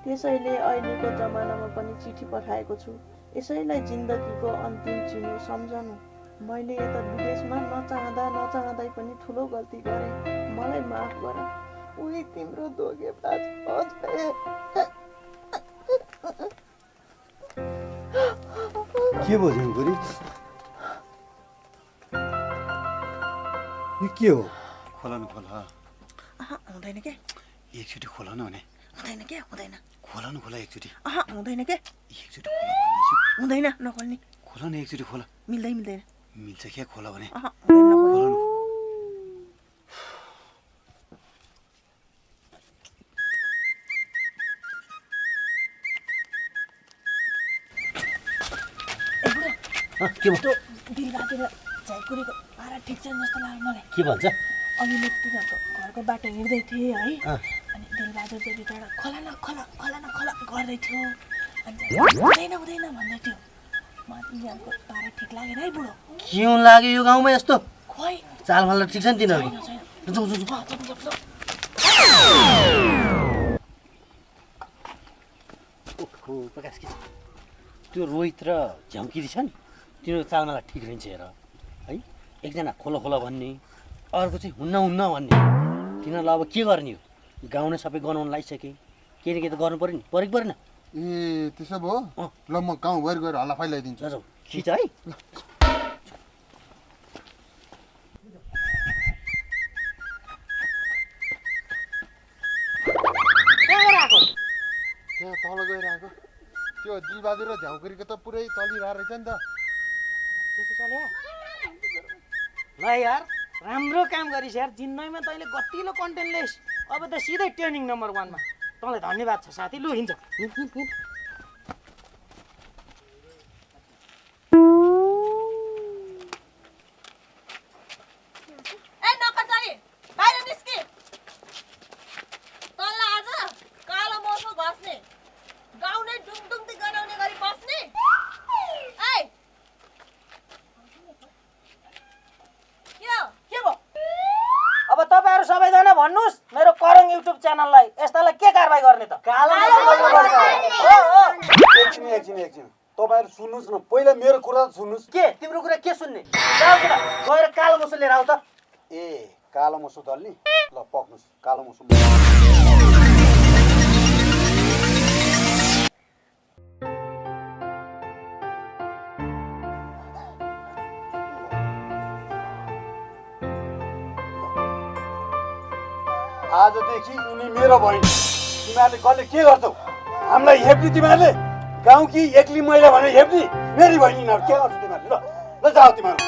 त्यसैले अहिलेको जमानामा पनि चिठी पठाएको छु यसैलाई जिन्दगीको अन्तिम चिनो सम्झनु मैले यता विदेशमा नचाहँदै पनि ठुलो गल्ती गरेँ मलाई माफ गर उही तिम्रो धोकेबाज के भयो झ्याङपुरी यो के हो खोला न खोला हुँदैन के एकचोटि खोला न भने हुँदैन के हुँदैन खोला न खोला एकचोटि हुँदैन के एकचोटि खोला भन्दैछु हुँदैन नखोल्ने खोला न एकचोटि खोला मिल्दैन मिल्छ क्या खोला भने हुँदैन खोला न के भयो दिलबाजेर झाइकुरीको पारा ठिक छैन जस्तो लाग्यो मलाई के भन्छ अहिले तिनीहरूको घरको बाटो हिँड्दै थिएँ है अनि दिलबहादुर देवी डाँडा खोला न खोला गर्दै थियो अनि हुँदैन भन्दै थियो म तिनीहरूको पारा ठिक लागेन है बुढो क्यों लाग्यो यो गाउँमा यस्तो खोइ चाल माल ठिक छ नि तिनीहरूको प्रकाश के त्यो रोहित र झ्याउकिरी छ नि तिनीहरूको चालमाला ठिक रहन्छ हेर है एकजना खोला खोला भन्ने अर्को चाहिँ हुन्न भन्ने तिनीहरूलाई अब के गर्ने हो गाउँ नै सबै गनाउन लागिसके के न के त गर्नु पऱ्यो नि परेन ए त्यसो भयो ल म गाउँभरि गएर हल्ला फैलाइदिन्छु जाऊ खिच है त्यहाँ तल गएर आएको त्यो दिलबहादुर र झाउकुरीको त पुरै चलिरहेको रहेछ नि त ल यार राम्रो काम गरिस् यार जिन्दगीमा तैँले गतिलो कन्टेन्ट ल्याइस् अब त सिधै ट्रेनिङ नम्बर 1 मा तँलाई धन्यवाद छ साथी लु हिँड्छ भन्नुहोस् मेरो करङ युट्युब च्यानललाई यस्तालाई के कारबाही गर्ने त? एकछिन तपाईँहरू सुन्नुहोस् न, पहिला मेरो कुरा त सुन्नुहोस्। के तिम्रो कुरा के सुन्ने? गएर कालो मोसो लिएर आऊ त। ए कालो मोसो दल्ने, ल पक्नुहोस् कालो मोसो। आजदेखि यिनी मेरो बहिनी, तिमीहरूले कसले के गर्छौ? हामीलाई हेप्ने तिमीहरूले? गाउँ कि एक्ली महिला भनेर हेप्ने? मेरी बहिनी यिनीहरू के गर्छौ तिमीहरूले? ल जाऊ तिमीहरू।